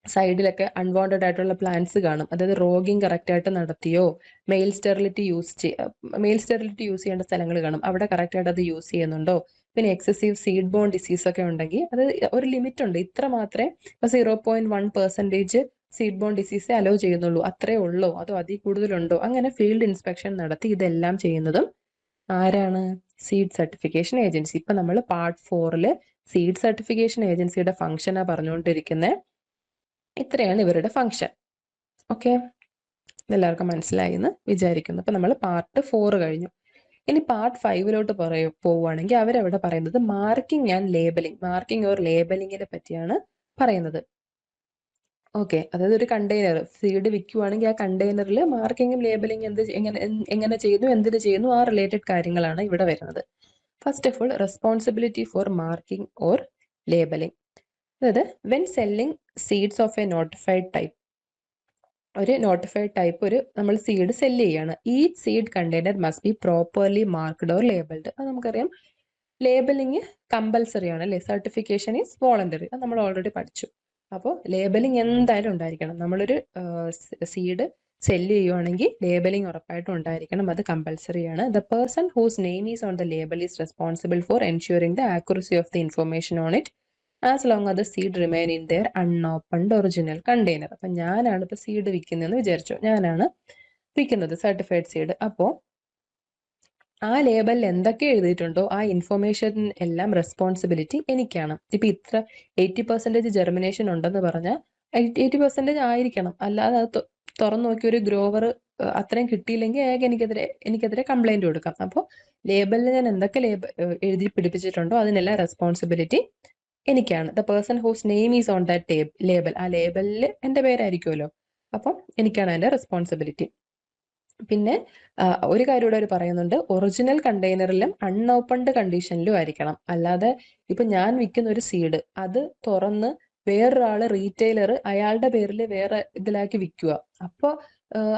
സൈഡിലൊക്കെ അൺവാണ്ടഡ് ആയിട്ടുള്ള പ്ലാന്റ്സ് കാണും, അതായത് റോഗിങ് കറക്റ്റ് ആയിട്ട് നടത്തിയോ, മെയിൽ സ്റ്റെറിലിറ്റി യൂസ് ചെയ്യേണ്ട സ്ഥലങ്ങൾ കാണും, അവിടെ കറക്റ്റ് ആയിട്ട് അത് യൂസ് ചെയ്യുന്നുണ്ടോ, പിന്നെ എക്സസീവ് സീഡ് ബോൺ ഡിസീസ് ഒക്കെ ഉണ്ടെങ്കിൽ അത് ഒരു ലിമിറ്റ് ഉണ്ട്, ഇത്ര മാത്രമേ 0.1% സീഡ് ബോൺ ഡിസീസേ അലോ ചെയ്യുന്നുള്ളൂ, അത്രേ ഉള്ളോ അതോ അതിൽ കൂടുതലുണ്ടോ, അങ്ങനെ ഫീൽഡ് ഇൻസ്പെക്ഷൻ നടത്തി ഇതെല്ലാം ചെയ്യുന്നതും ആരാണ്, സീഡ് സർട്ടിഫിക്കേഷൻ ഏജൻസി. ഇപ്പൊ നമ്മൾ പാർട്ട് 4 സീഡ് സർട്ടിഫിക്കേഷൻ ഏജൻസിയുടെ ഫംഗ്ഷനാ പറഞ്ഞുകൊണ്ടിരിക്കുന്നത്. ഇത്രയാണ് ഇവരുടെ ഫംഗ്ഷൻ. ഓക്കെ, എല്ലാവർക്കും മനസ്സിലായി എന്ന് വിചാരിക്കുന്നു. അപ്പൊ നമ്മൾ പാർട്ട് 4 കഴിഞ്ഞു. ഇനി പാർട്ട് 5 പോവുകയാണെങ്കിൽ അവരവിടെ പറയുന്നത് marking and labeling, marking or ലേബലിംഗിനെ പറ്റിയാണ് പറയുന്നത്. ഓക്കെ, അതായത് ഒരു കണ്ടെയ്നർ സീഡ് വിൽക്കുവാണെങ്കിൽ ആ കണ്ടെയ്നറിൽ മാർക്കിങ്ങും ലേബലിംഗ് എങ്ങനെ ചെയ്യുന്നു, എന്തിനു ചെയ്യുന്നു, ആ റിലേറ്റഡ് കാര്യങ്ങളാണ് ഇവിടെ വരുന്നത്. First of all, responsibility for marking or labeling. അതായത് when selling seeds of a notified type, ഒരു നോട്ടിഫൈഡ് ടൈപ്പ് നമ്മൾ സീഡ് സെല്ല് ചെയ്യാണ്. ഈ seed container must be properly marked or labeled. അത് നമുക്കറിയാം, ലേബലിംഗ് കമ്പൽസറി ആണ് അല്ലേ, സർട്ടിഫിക്കേഷൻ ഈസ് വോളണ്ടറി, അത് നമ്മൾ ഓൾറെഡി പഠിച്ചു. അപ്പോൾ ലേബലിംഗ് എന്തായാലും ഉണ്ടായിരിക്കണം. നമ്മളൊരു സീഡ് സെല്ല് ചെയ്യുവാണെങ്കിൽ ലേബലിംഗ് ഉറപ്പായിട്ടും ഉണ്ടായിരിക്കണം, അത് കമ്പൽസറി ആണ്. The person whose name is on the label is responsible for ensuring the accuracy of the information on it as long as the seed remain in their unopened original container. അപ്പൊ ഞാനാണ് ഇപ്പൊ സീഡ് വിൽക്കുന്നതെന്ന് വിചാരിച്ചു, ഞാനാണ് വിൽക്കുന്നത് സർട്ടിഫൈഡ് സീഡ്. അപ്പോൾ ആ ലേബലിൽ എന്തൊക്കെ എഴുതിയിട്ടുണ്ടോ ആ ഇൻഫർമേഷൻ എല്ലാം റെസ്പോൺസിബിലിറ്റി എനിക്കാണ്. ഇപ്പൊ ഇത്ര 80% ജെർമിനേഷൻ ഉണ്ടെന്ന് പറഞ്ഞാൽ 80% ആയിരിക്കണം, അല്ലാതെ അത് തുറന്നു നോക്കി ഒരു ഗ്രോവർ അത്രയും കിട്ടിയില്ലെങ്കിൽ എനിക്കെതിരെ കംപ്ലൈന്റ് കൊടുക്കാം. അപ്പോൾ ലേബലിൽ ഞാൻ എന്തൊക്കെ എഴുതി പിടിപ്പിച്ചിട്ടുണ്ടോ അതിനെല്ലാം റെസ്പോൺസിബിലിറ്റി എനിക്കാണ്. The person whose name is on that label, ആ ലേബലിൽ എന്റെ പേരായിരിക്കുമല്ലോ, അപ്പം എനിക്കാണ് അതിന്റെ റെസ്പോൺസിബിലിറ്റി. പിന്നെ ഒരു കാര്യം കൂടെ അവർ പറയുന്നുണ്ട്, ഒറിജിനൽ കണ്ടെയ്നറിലും അൺഓപ്പൺഡ് കണ്ടീഷനിലും ആയിരിക്കണം. അല്ലാതെ ഇപ്പൊ ഞാൻ വിൽക്കുന്ന ഒരു സീഡ് അത് തുറന്ന് വേറൊരാള് റീറ്റെയിലർ അയാളുടെ പേരിൽ വേറെ ഇതിലാക്കി വിൽക്കുക, അപ്പോൾ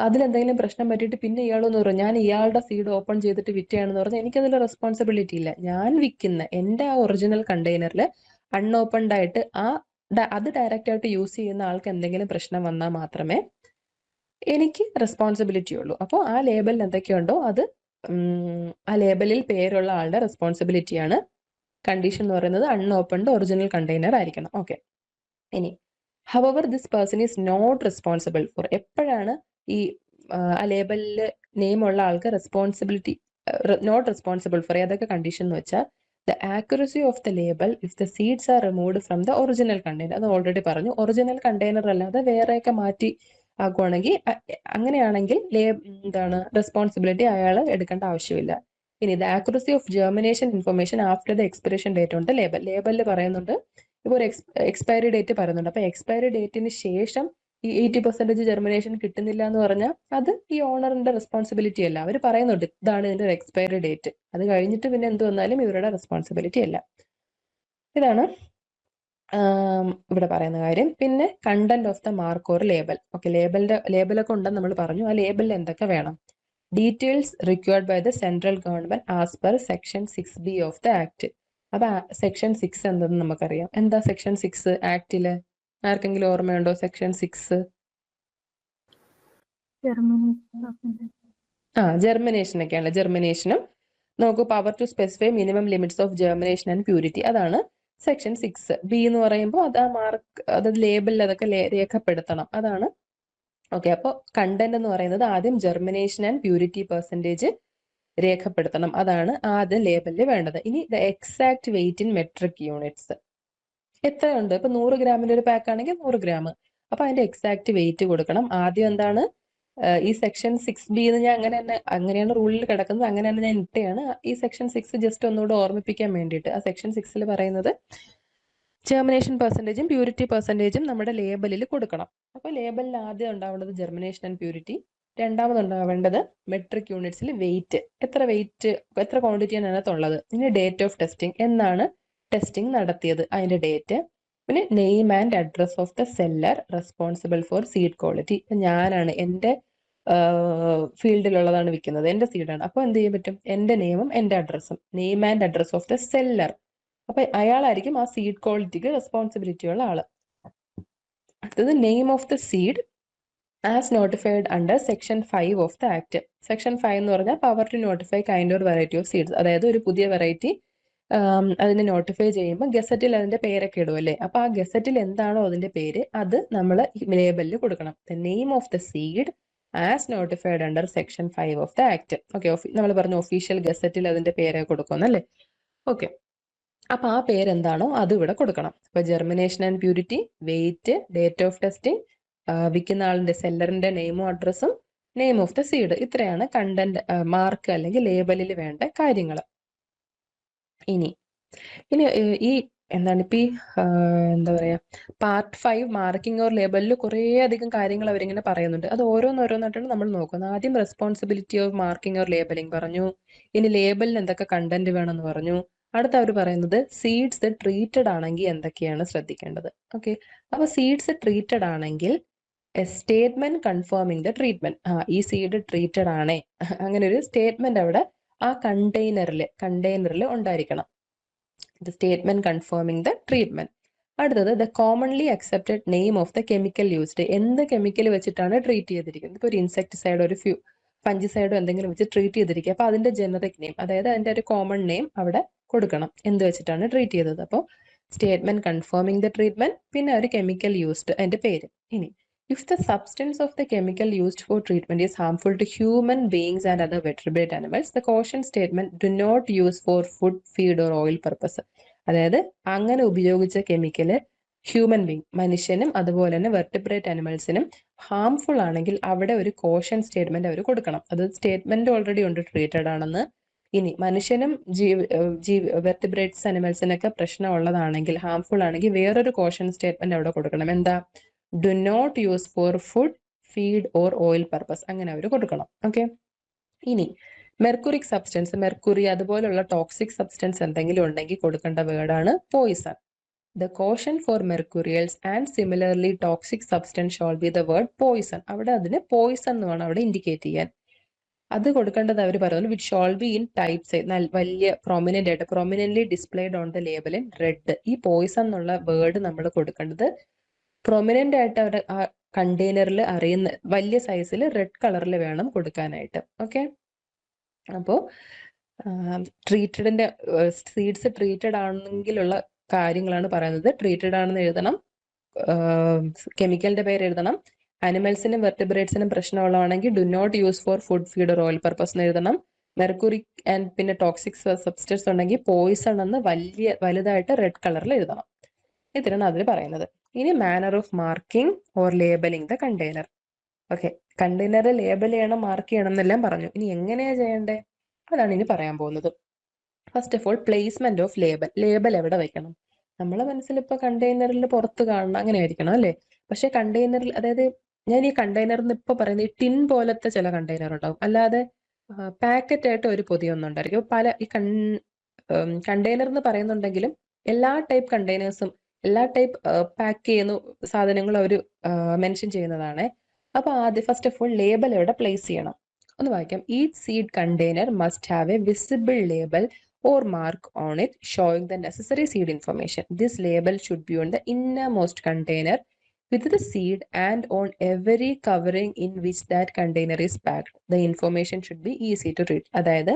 അതിലെന്തെങ്കിലും പ്രശ്നം പറ്റിയിട്ട് പിന്നെ ഇയാളൊന്ന് പറയും ഞാൻ ഇയാളുടെ സീഡ് ഓപ്പൺ ചെയ്തിട്ട് വിറ്റയാണെന്ന് പറഞ്ഞാൽ എനിക്കതിൽ റെസ്പോൺസിബിലിറ്റി ഇല്ല. ഞാൻ വിൽക്കുന്ന എന്റെ ആ ഒറിജിനൽ കണ്ടെയ്നറിൽ അൺഓപ്പൺഡ് ആയിട്ട് അത് ഡയറക്റ്റ് ആയിട്ട് യൂസ് ചെയ്യുന്ന ആൾക്ക് എന്തെങ്കിലും പ്രശ്നം വന്നാൽ മാത്രമേ എനിക്ക് റെസ്പോൺസിബിലിറ്റി ഉള്ളൂ. അപ്പോൾ ആ ലേബലിൽ എന്തൊക്കെയുണ്ടോ അത് ആ ലേബലിൽ പേരുള്ള ആളുടെ റെസ്പോൺസിബിലിറ്റിയാണ്. കണ്ടീഷൻ എന്ന് പറയുന്നത് അൺഓപ്പൺഡ് ഒറിജിനൽ കണ്ടെയ്നർ ആയിരിക്കണം. ഓക്കെ, ഇനി however this person is not responsible for, എപ്പോഴാണ് ഈ ആ ലേബലിൽ നെയിം ഉള്ള ആൾക്ക് റെസ്പോൺസിബിലിറ്റി നോട്ട് റെസ്പോൺസിബിൾ ഫോർ, ഏതൊക്കെ കണ്ടീഷൻ എന്ന് വെച്ചാൽ the accuracy of the label if the seeds are removed from the original container, അത് ഓൾറെഡി പറഞ്ഞു. ഒറിജിനൽ കണ്ടെയ്നർ അല്ലാതെ വേറെയൊക്കെ മാറ്റി ആക്കുവാണെങ്കിൽ അങ്ങനെയാണെങ്കിൽ എന്താണ് റെസ്പോൺസിബിലിറ്റി അയാൾ എടുക്കേണ്ട ആവശ്യമില്ല. ഇനി the accuracy of germination information after the expiration date on the label, ലേബലിൽ പറയുന്നുണ്ട് ഇപ്പോൾ ഒരു എക്സ്പയറി ഡേറ്റ് പറയുന്നുണ്ട്. അപ്പൊ എക്സ്പയറി ഡേറ്റിന് ശേഷം ഈ 80% ജെർമിനേഷൻ കിട്ടുന്നില്ല എന്ന് പറഞ്ഞാൽ അത് ഈ ഓണറിന്റെ റെസ്പോൺസിബിലിറ്റി അല്ല. അവർ പറയുന്നുണ്ട് ഇതാണ് ഇതിന്റെ ഒരു എക്സ്പയറി ഡേറ്റ്, അത് കഴിഞ്ഞിട്ട് പിന്നെ എന്ത് വന്നാലും ഇവരുടെ റെസ്പോൺസിബിലിറ്റി അല്ല. ഇതാണ് ഇവിടെ പറയുന്ന കാര്യം. പിന്നെ content of the mark or label. Okay, ലേബലൊക്കെ ഉണ്ടെന്ന് നമ്മൾ പറഞ്ഞു. ആ ലേബലിൽ എന്തൊക്കെ വേണം? Details required by the central government as per section 6B of the act. അപ്പൊ സെക്ഷൻ 6 എന്തെന്ന് നമുക്കറിയാം. എന്താ സെക്ഷൻ 6 ആക്ടില്? ആർക്കെങ്കിലും ഓർമ്മയുണ്ടോ സെക്ഷൻ 6? ജെർമിനേഷനൊക്കെയാണ്. ജെർമിനേഷനും നോക്കൂ, power to specify minimum limits of germination and purity, അതാണ് സെക്ഷൻ 6B എന്ന് പറയുമ്പോൾ അത് ആ മാർക്ക്, അത് ലേബലിൽ അതൊക്കെ രേഖപ്പെടുത്തണം, അതാണ്. ഓക്കെ, അപ്പോൾ കണ്ടന്റ് എന്ന് പറയുന്നത് ആദ്യം ജെർമിനേഷൻ ആൻഡ് പ്യൂരിറ്റി പെർസെൻറ്റേജ് രേഖപ്പെടുത്തണം, അതാണ് ആദ്യം ലേബലിൽ വേണ്ടത്. ഇനി the exact weight in metric units, എത്രയുണ്ട്? ഇപ്പൊ 100 ഗ്രാമിന്റെ ഒരു പാക്ക് ആണെങ്കിൽ 100 ഗ്രാം, അപ്പൊ അതിന്റെ എക്സാക്ട് വെയിറ്റ് കൊടുക്കണം. ആദ്യം എന്താണ് ഈ സെക്ഷൻ 6B എന്ന് ഞാൻ അങ്ങനെയാണ് റൂളിൽ കിടക്കുന്നത്, അങ്ങനെ തന്നെ ഞാൻ ഇട്ടയാണ്. ഈ സെക്ഷൻ 6 ജസ്റ്റ് ഒന്നുകൂടെ ഓർമ്മിപ്പിക്കാൻ വേണ്ടിയിട്ട്, ആ സെക്ഷൻ 6ൽ പറയുന്നത് ജെർമിനേഷൻ പെർസെൻറ്റേജും പ്യൂരിറ്റി പെർസെൻറ്റേജും നമ്മുടെ ലേബലിൽ കൊടുക്കണം. അപ്പൊ ലേബലിൽ ആദ്യം ഉണ്ടാവേണ്ടത് ജെർമിനേഷൻ ആൻഡ് പ്യൂരിറ്റി, രണ്ടാമത് ഉണ്ടാവേണ്ടത് മെട്രിക് യൂണിറ്റ്സിൽ വെയിറ്റ്, എത്ര ക്വാണ്ടിറ്റിയാണ് അതിനകത്തുള്ളത്. ഇനി ഡേറ്റ് ഓഫ് ടെസ്റ്റിംഗ്, എന്നാണ് ടെസ്റ്റിംഗ് നടത്തിയത് അതിന്റെ ഡേറ്റ്. പിന്നെ name and address of the seller responsible for seed quality. ഞാനാണ് എന്റെ ഫീൽഡിലുള്ളതാണ് വിൽക്കുന്നത്, എന്റെ സീഡാണ്. അപ്പൊ എന്ത് ചെയ്യാൻ പറ്റും? എന്റെ നെയിമും എന്റെ അഡ്രസ്സും, name and address of the seller, അപ്പൊ അയാളായിരിക്കും ആ സീഡ് ക്വാളിറ്റിക്ക് റെസ്പോൺസിബിലിറ്റി ഉള്ള ആള്. അടുത്തത് name of the seed as notified under section 5 of the act. Section 5 എന്ന് പറഞ്ഞാൽ power to notify kind or variety of seeds, അതായത് ഒരു പുതിയ വെറൈറ്റി അതിനെ നോട്ടിഫൈ ചെയ്യുമ്പോൾ ഗസറ്റിൽ അതിന്റെ പേരൊക്കെ ഇടും അല്ലേ. അപ്പൊ ആ ഗസറ്റിൽ എന്താണോ അതിന്റെ പേര് അത് നമ്മൾ ലേബലിൽ കൊടുക്കണം. The name of the seed as notified under section 5 of the act. Okay, നമ്മൾ പറഞ്ഞു ഒഫീഷ്യൽ ഗസറ്റിൽ അതിന്റെ പേരെ കൊടുക്കുമെന്നല്ലേ. ഓക്കെ, അപ്പൊ ആ പേരെന്താണോ അത് ഇവിടെ കൊടുക്കണം. അപ്പൊ germination and purity, weight, date of testing, വിൽക്കുന്ന ആളിന്റെ സെല്ലറിന്റെ നെയിമും അഡ്രസ്സും, നെയിം ഓഫ് ദ സീഡ്, ഇത്രയാണ് കണ്ടന്റ് മാർക്ക് അല്ലെങ്കിൽ ലേബലിൽ വേണ്ട കാര്യങ്ങൾ. ഇനി ഈ എന്താണ് ഇപ്പൊ ഈ എന്താ പറയാ പാർട്ട് 5 മാർക്കിംഗ് ഓർ ലേബലിൽ കുറേ അധികം കാര്യങ്ങൾ അവരിങ്ങനെ പറയുന്നുണ്ട്. അത് ഓരോന്നോരോന്നായിട്ടാണ് നമ്മൾ നോക്കുന്നത്. ആദ്യം responsibility of marking or labelling പറഞ്ഞു. ഇനി ലേബലിന് എന്തൊക്കെ കണ്ടന്റ് വേണമെന്ന് പറഞ്ഞു. അടുത്ത അവർ പറയുന്നത് സീഡ്സ് ട്രീറ്റഡ് ആണെങ്കിൽ എന്തൊക്കെയാണ് ശ്രദ്ധിക്കേണ്ടത്. ഓക്കെ, അപ്പൊ സീഡ്സ് ട്രീറ്റഡ് ആണെങ്കിൽ a statement confirming the treatment. ഈ സീഡ് ട്രീറ്റഡ് ആണേ, അങ്ങനെ ഒരു സ്റ്റേറ്റ്മെന്റ് അവിടെ ആ കണ്ടെയ്നറിൽ ഉണ്ടായിരിക്കണം. The statement confirming the treatment. അടുത്തത് the commonly accepted name of the chemical used. എന്ത് കെമിക്കൽ വെച്ചിട്ടാണ് ട്രീറ്റ് ചെയ്തിരിക്കുന്നത്? ഇപ്പോൾ ഒരു ഇൻസെക്ടിസൈഡ്, ഒരു ഫംഗിസൈഡോ എന്തെങ്കിലും വെച്ച് ട്രീറ്റ് ചെയ്തിരിക്കുക. അപ്പൊ അതിന്റെ ജനറിക് നെയിം, അതായത് അതിന്റെ ഒരു കോമൺ നെയിം അവിടെ കൊടുക്കണം, എന്ത് വെച്ചിട്ടാണ് ട്രീറ്റ് ചെയ്തത്. അപ്പോൾ സ്റ്റേറ്റ്മെന്റ് കൺഫേമിംഗ് ദ ട്രീറ്റ്മെന്റ്, പിന്നെ ഒരു കെമിക്കൽ യൂസ്ഡ്, അതിന്റെ പേര്. ഇനി if the substance of the chemical used for treatment is harmful to human beings and other vertebrate animals, the caution statement do not use for food, feed or oil purpose. അതായത് അങ്ങനെ ഉപയോഗിച്ച കെമിക്കല് ഹ്യൂമൻ ബീങ്, മനുഷ്യനും അതുപോലെ തന്നെ വെർട്ടിബ്രേറ്റ് അനിമൽസിനും ഹാംഫുൾ ആണെങ്കിൽ അവിടെ ഒരു കോഷൻ സ്റ്റേറ്റ്മെന്റ് അവർ കൊടുക്കണം. അത് സ്റ്റേറ്റ്മെന്റ് ഓൾറെഡി ഉണ്ട് ട്രീറ്റഡ് ആണെന്ന്. ഇനി മനുഷ്യനും വെർട്ടിബ്രേറ്റ്സ് അനിമൽസിനൊക്കെ പ്രശ്നമുള്ളതാണെങ്കിൽ, ഹാംഫുൾ ആണെങ്കിൽ വേറൊരു കോഷൻ സ്റ്റേറ്റ്മെന്റ് അവിടെ കൊടുക്കണം. എന്താ? Do not use for food, feed or oil purpose, അങ്ങനെ അവർ കൊടുക്കണം. ഓക്കെ. ഇനി മെർക്കുറിക് സബ്സ്റ്റൻസ്, മെർക്കുറി അതുപോലുള്ള ടോക്സിക് സബ്സ്റ്റൻസ് എന്തെങ്കിലും ഉണ്ടെങ്കിൽ കൊടുക്കേണ്ട വേർഡാണ് poison. The caution for mercurials and similarly toxic substance shall be the word poison. അവിടെ അതിന് പോയിസൺ എന്ന് വേണം അവിടെ ഇൻഡിക്കേറ്റ് ചെയ്യാൻ. അത് കൊടുക്കേണ്ടത് അവർ പറയുന്നത് which shall be in types, വലിയ പ്രൊമിനന്റ് ആയിട്ട്, prominently displayed on the label in red. ഈ പോയിസൺ എന്നുള്ള വേർഡ് നമ്മൾ കൊടുക്കേണ്ടത് പ്രൊമിനന്റ് ആയിട്ട് അവർ ആ കണ്ടെയ്നറിൽ അറിയുന്ന വലിയ സൈസിൽ റെഡ് കളറിൽ വേണം കൊടുക്കാനായിട്ട്. ഓക്കെ. അപ്പോൾ ട്രീറ്റഡിന്റെ സീഡ്സ് ട്രീറ്റഡ് ആണെങ്കിലുള്ള കാര്യങ്ങളാണ് പറയുന്നത്. ട്രീറ്റഡ് ആണെന്ന് എഴുതണം, കെമിക്കലിന്റെ പേര് എഴുതണം, അനിമൽസിനും വെർട്ടിബ്രേറ്റ്സിനും പ്രശ്നമുള്ളതാണെങ്കിൽ do not use for food, feed or oil purpose എന്ന് എഴുതണം. മെർക്കുറി ആൻഡ് പിന്നെ ടോക്സിക് സബ്സ്റ്റൻസ് ഉണ്ടെങ്കിൽ പോയിസൺ എന്ന് വലുതായിട്ട് റെഡ് കളറിൽ എഴുതണം. ഇത്രയാണ് അതിൽ പറയുന്നത്. ഇനി manner of marking or labeling the container. Okay, container label ചെയ്യണം, മാർക്ക് ചെയ്യണം എന്നെല്ലാം പറഞ്ഞു. ഇനി എങ്ങനെയാ ചെയ്യണ്ടേ? അതാണ് ഇനി പറയാൻ പോകുന്നത്. First of all placement of label. Label എവിടെ വെക്കണം? നമ്മളെ മനസ്സിൽ ഇപ്പൊ കണ്ടെയ്നറിൽ പുറത്ത് കാണണം, അങ്ങനെ ആയിരിക്കണം അല്ലേ? പക്ഷെ കണ്ടെയ്നറിൽ, അതായത് ഞാൻ ഈ കണ്ടെയ്നറിന് ഇപ്പൊ പറയുന്നത് ഈ ടിൻ പോലത്തെ ചില കണ്ടെയ്നർ ഉണ്ടാവും, അല്ലാതെ പാക്കറ്റ് ആയിട്ട് ഒരു പൊതിയൊന്നും ഉണ്ടായിരിക്കും. പല ഈ കണ്ടെയ്നർ എന്ന് പറയുന്നുണ്ടെങ്കിലും എല്ലാ ടൈപ്പ് കണ്ടെയ്നേഴ്സും എല്ലാ ടൈപ്പ് പാക്ക് ചെയ്യുന്ന സാധനങ്ങളും അവർ മെൻഷൻ ചെയ്യുന്നതാണ്. അപ്പൊ ആദ്യം ഫസ്റ്റ് ഓഫ് ഓൾ ലേബൽ എവിടെ പ്ലേസ് ചെയ്യണം ഒന്ന് വായിക്കാം. Each seed container must have A visible label or mark on it showing the necessary seed information. This label should be on the innermost container with the seed and on every covering in which that container is packed. The information should be easy to read. അതായത്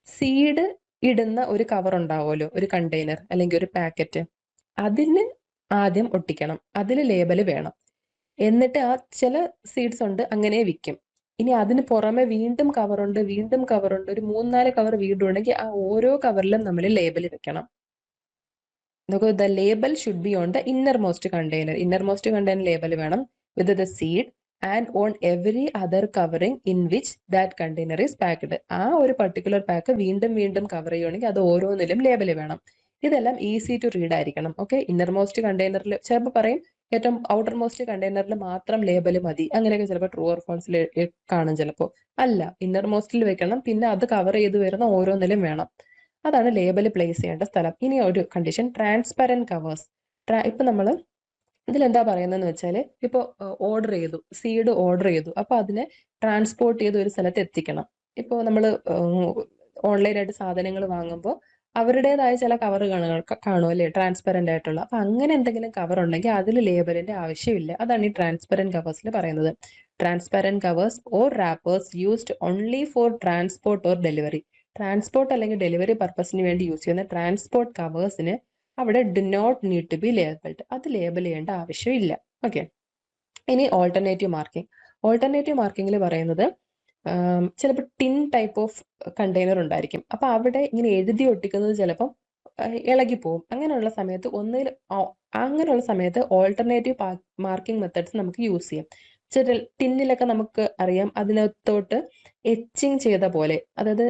സീഡ് ഇടുന്ന ഒരു കവർ ഉണ്ടാവുമല്ലോ, ഒരു കണ്ടെയ്നർ അല്ലെങ്കിൽ ഒരു പാക്കറ്റ്, അതിന് ആദ്യം ഒട്ടിക്കണം, അതിൽ ലേബൽ വേണം. എന്നിട്ട് ആ ചില സീഡ്സ് ഉണ്ട് അങ്ങനെ വിൽക്കും. ഇനി അതിന് പുറമെ വീണ്ടും കവറുണ്ട്, ഒരു 3-4 കവർ വീണ്ടും ഉണ്ടെങ്കിൽ ആ ഓരോ കവറിലും നമ്മൾ ലേബൽ വെക്കണം. നോക്കൂ, the label should be on the innermost container. Innermost container label വേണം with the seed and on every other covering in which that container is packed. ആ ഒരു പർട്ടിക്കുലർ പാക്ക് വീണ്ടും കവർ ചെയ്യുകയാണെങ്കിൽ അത് ഓരോന്നിലും ലേബൽ വേണം. ഇതെല്ലാം ഈസി ടു റീഡ് ആയിരിക്കണം. ഓക്കെ. ഇന്നർമോസ്റ്റ് കണ്ടെയ്നറിൽ ചിലപ്പോൾ പറയും ഏറ്റവും ഔട്ടർ മോസ്റ്റ് കണ്ടെയ്നറിൽ മാത്രം ലേബൽ മതി, അങ്ങനെയൊക്കെ ചിലപ്പോൾ ട്രൂ ഓർ ഫോൾസിൽ കാണും. ചിലപ്പോൾ അല്ല, ഇന്നർ മോസ്റ്റിൽ വെക്കണം, പിന്നെ അത് കവർ ചെയ്ത് വരുന്ന ഓരോന്നിലും വേണം. അതാണ് ലേബൽ പ്ലേസ് ചെയ്യേണ്ട സ്ഥലം. ഇനി ഒരു കണ്ടീഷൻ, ട്രാൻസ്പെറന്റ് കവേഴ്സ്. ഇപ്പൊ നമ്മൾ ഇതിലെന്താ പറയുന്നതെന്ന് വെച്ചാൽ, ഇപ്പോൾ ഓർഡർ ചെയ്തു, സീഡ് ഓർഡർ ചെയ്തു, അപ്പൊ അതിനെ ട്രാൻസ്പോർട്ട് ചെയ്ത് ഒരു സ്ഥലത്ത് എത്തിക്കണം. ഇപ്പോൾ നമ്മൾ ഓൺലൈനായിട്ട് സാധനങ്ങൾ വാങ്ങുമ്പോൾ അവരുടേതായ ചില കവർ കാണും അല്ലേ, ട്രാൻസ്പെറന്റ് ആയിട്ടുള്ള. അപ്പൊ അങ്ങനെ എന്തെങ്കിലും കവർ ഉണ്ടെങ്കിൽ അതിൽ ലേബലിന്റെ ആവശ്യമില്ല. അതാണ് ഈ ട്രാൻസ്പെറന്റ് കവേഴ്സിൽ പറയുന്നത്. Transparent covers or wrappers used only for transport or delivery. Transport അല്ലെങ്കിൽ ഡെലിവറി പർപ്പസിന് വേണ്ടി യൂസ് ചെയ്യുന്ന ട്രാൻസ്പോർട്ട് കവേഴ്സിന് അവിടെ do not need to be labelled. അത് ലേബൽ ചെയ്യേണ്ട ആവശ്യമില്ല. ഓക്കെ. ഇനി ഓൾട്ടർനേറ്റീവ് മാർക്കിംഗ്. ഓൾട്ടർനേറ്റീവ് മാർക്കിങ്ങിൽ പറയുന്നത് ചിലപ്പോൾ ടിൻ ടൈപ്പ് ഓഫ് കണ്ടെയ്നർ ഉണ്ടായിരിക്കും. അപ്പൊ അവിടെ ഇങ്ങനെ എഴുതി ഒട്ടിക്കുന്നത് ചിലപ്പം ഇളകിപ്പോവും. അങ്ങനെയുള്ള സമയത്ത് ഓൾട്ടർനേറ്റീവ് മാർക്കിംഗ് മെത്തേഡ്സ് നമുക്ക് യൂസ് ചെയ്യാം. ചില ടിന്നിലൊക്കെ നമുക്ക് അറിയാം, അതിനകത്തോട്ട് എച്ചിങ് ചെയ്ത പോലെ, അതായത്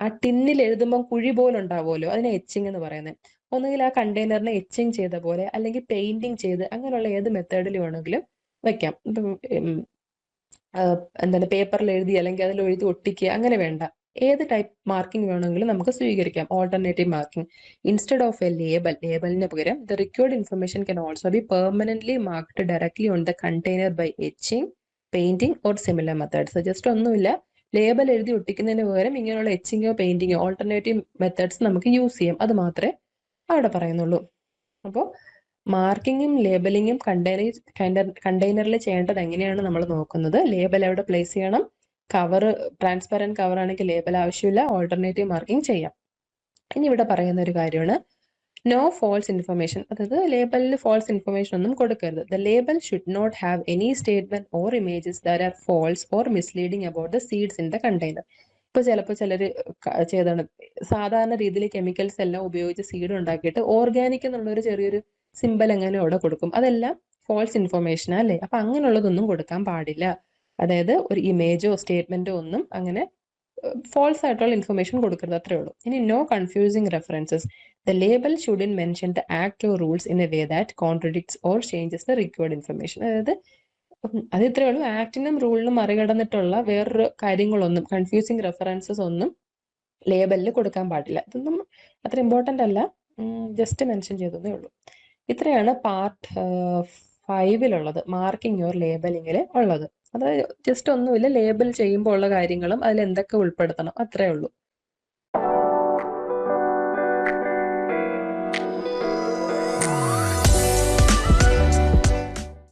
ആ ടിന്നിൽ എഴുതുമ്പോൾ കുഴി പോലെ ഉണ്ടാവുമല്ലോ, അതിനെ എച്ചിങ് എന്ന് പറയുന്നത്. ഒന്നുകിൽ ആ കണ്ടെയ്നറിനെ എച്ചിങ് ചെയ്ത പോലെ, അല്ലെങ്കിൽ പെയിന്റിങ് ചെയ്ത്, അങ്ങനെയുള്ള ഏത് മെത്തേഡിൽ വേണമെങ്കിലും വെക്കാം. ഇപ്പം എന്താണ് പേപ്പറിൽ എഴുതി അല്ലെങ്കിൽ അതിൽ എഴുതി ഒട്ടിക്കുക, അങ്ങനെ വേണ്ട. ഏത് ടൈപ്പ് മാർക്കിംഗ് വേണമെങ്കിലും നമുക്ക് സ്വീകരിക്കാം. Alternative marking instead of a ലേബലിന് പകരം the required information can also be permanently marked directly on the container by etching, painting or similar methods. Just ഒന്നുമില്ല, ലേബൽ എഴുതി ഒട്ടിക്കുന്നതിന് പകരം ഇങ്ങനെയുള്ള എച്ചിങ്ങോ പെയിന്റിങ്ങോ ഓൾട്ടർനേറ്റീവ് മെത്തേഡ്സ് നമുക്ക് യൂസ് ചെയ്യാം. അത് മാത്രമേ അവിടെ പറയുന്നുള്ളൂ. അപ്പോൾ മാർക്കിങ്ങും ലേബലിങ്ങും കണ്ടെയ്നറിൽ ചെയ്യേണ്ടത് എങ്ങനെയാണ് നമ്മൾ നോക്കുന്നത്. ലേബൽ എവിടെ പ്ലേസ് ചെയ്യണം? കവർ ട്രാൻസ്പെറന്റ് കവർ ആണെങ്കിൽ ലേബൽ ആവശ്യമില്ല, ഓൾട്ടർനേറ്റീവ് മാർക്കിംഗ് ചെയ്യാം. ഇനി ഇവിടെ പറയുന്ന ഒരു കാര്യമാണ് നോ ഫോൾസ് ഇൻഫർമേഷൻ. അതായത് ലേബലിൽ ഫോൾസ് ഇൻഫർമേഷൻ ഒന്നും കൊടുക്കരുത്. The label should not have any statement or images that are false or misleading about the seeds in the container. ഇപ്പൊ ചിലപ്പോൾ ചിലർ ചെയ്താണ് സാധാരണ രീതിയിൽ കെമിക്കൽസ് എല്ലാം ഉപയോഗിച്ച് സീഡ് ഉണ്ടാക്കിയിട്ട് ഓർഗാനിക് എന്നുള്ള ഒരു ചെറിയൊരു സിമ്പൽ എങ്ങനെ അവിടെ കൊടുക്കും. അതെല്ലാം ഫോൾസ് ഇൻഫർമേഷൻ അല്ലേ. അപ്പൊ അങ്ങനെയുള്ളതൊന്നും കൊടുക്കാൻ പാടില്ല. അതായത് ഒരു ഇമേജോ സ്റ്റേറ്റ്മെന്റോ ഒന്നും അങ്ങനെ ഫോൾസ് ആയിട്ടുള്ള ഇൻഫർമേഷൻ കൊടുക്കരുത്, അത്രേ ഉള്ളൂ. ഇനി no confusing references. The label shouldn't mention the act or rules in a way that contradicts or changes the required information. അതായത് അത് ഇത്രേ ഉള്ളൂ. ആക്ടിനും റൂളിനും മറികടന്നിട്ടുള്ള വേറൊരു കാര്യങ്ങളൊന്നും, കൺഫ്യൂസിങ് റെഫറൻസസ് ഒന്നും ലേബലിൽ കൊടുക്കാൻ പാടില്ല. ഇതൊന്നും അത്ര ഇമ്പോർട്ടൻ്റ് അല്ല, ജസ്റ്റ് മെൻഷൻ ചെയ്തതേ ഉള്ളൂ. ഇത്രയാണ് പാർട്ട് 5 മാർക്കിംഗ് ഓർ ലേബലിങ്ങിൽ ഉള്ളത്. അത് ജസ്റ്റ് ഒന്നുമില്ല, ലേബൽ ചെയ്യുമ്പോൾ ഉള്ള കാര്യങ്ങളും അതിൽ എന്തൊക്കെ ഉൾപ്പെടുത്തണം, അത്രേ ഉള്ളൂ.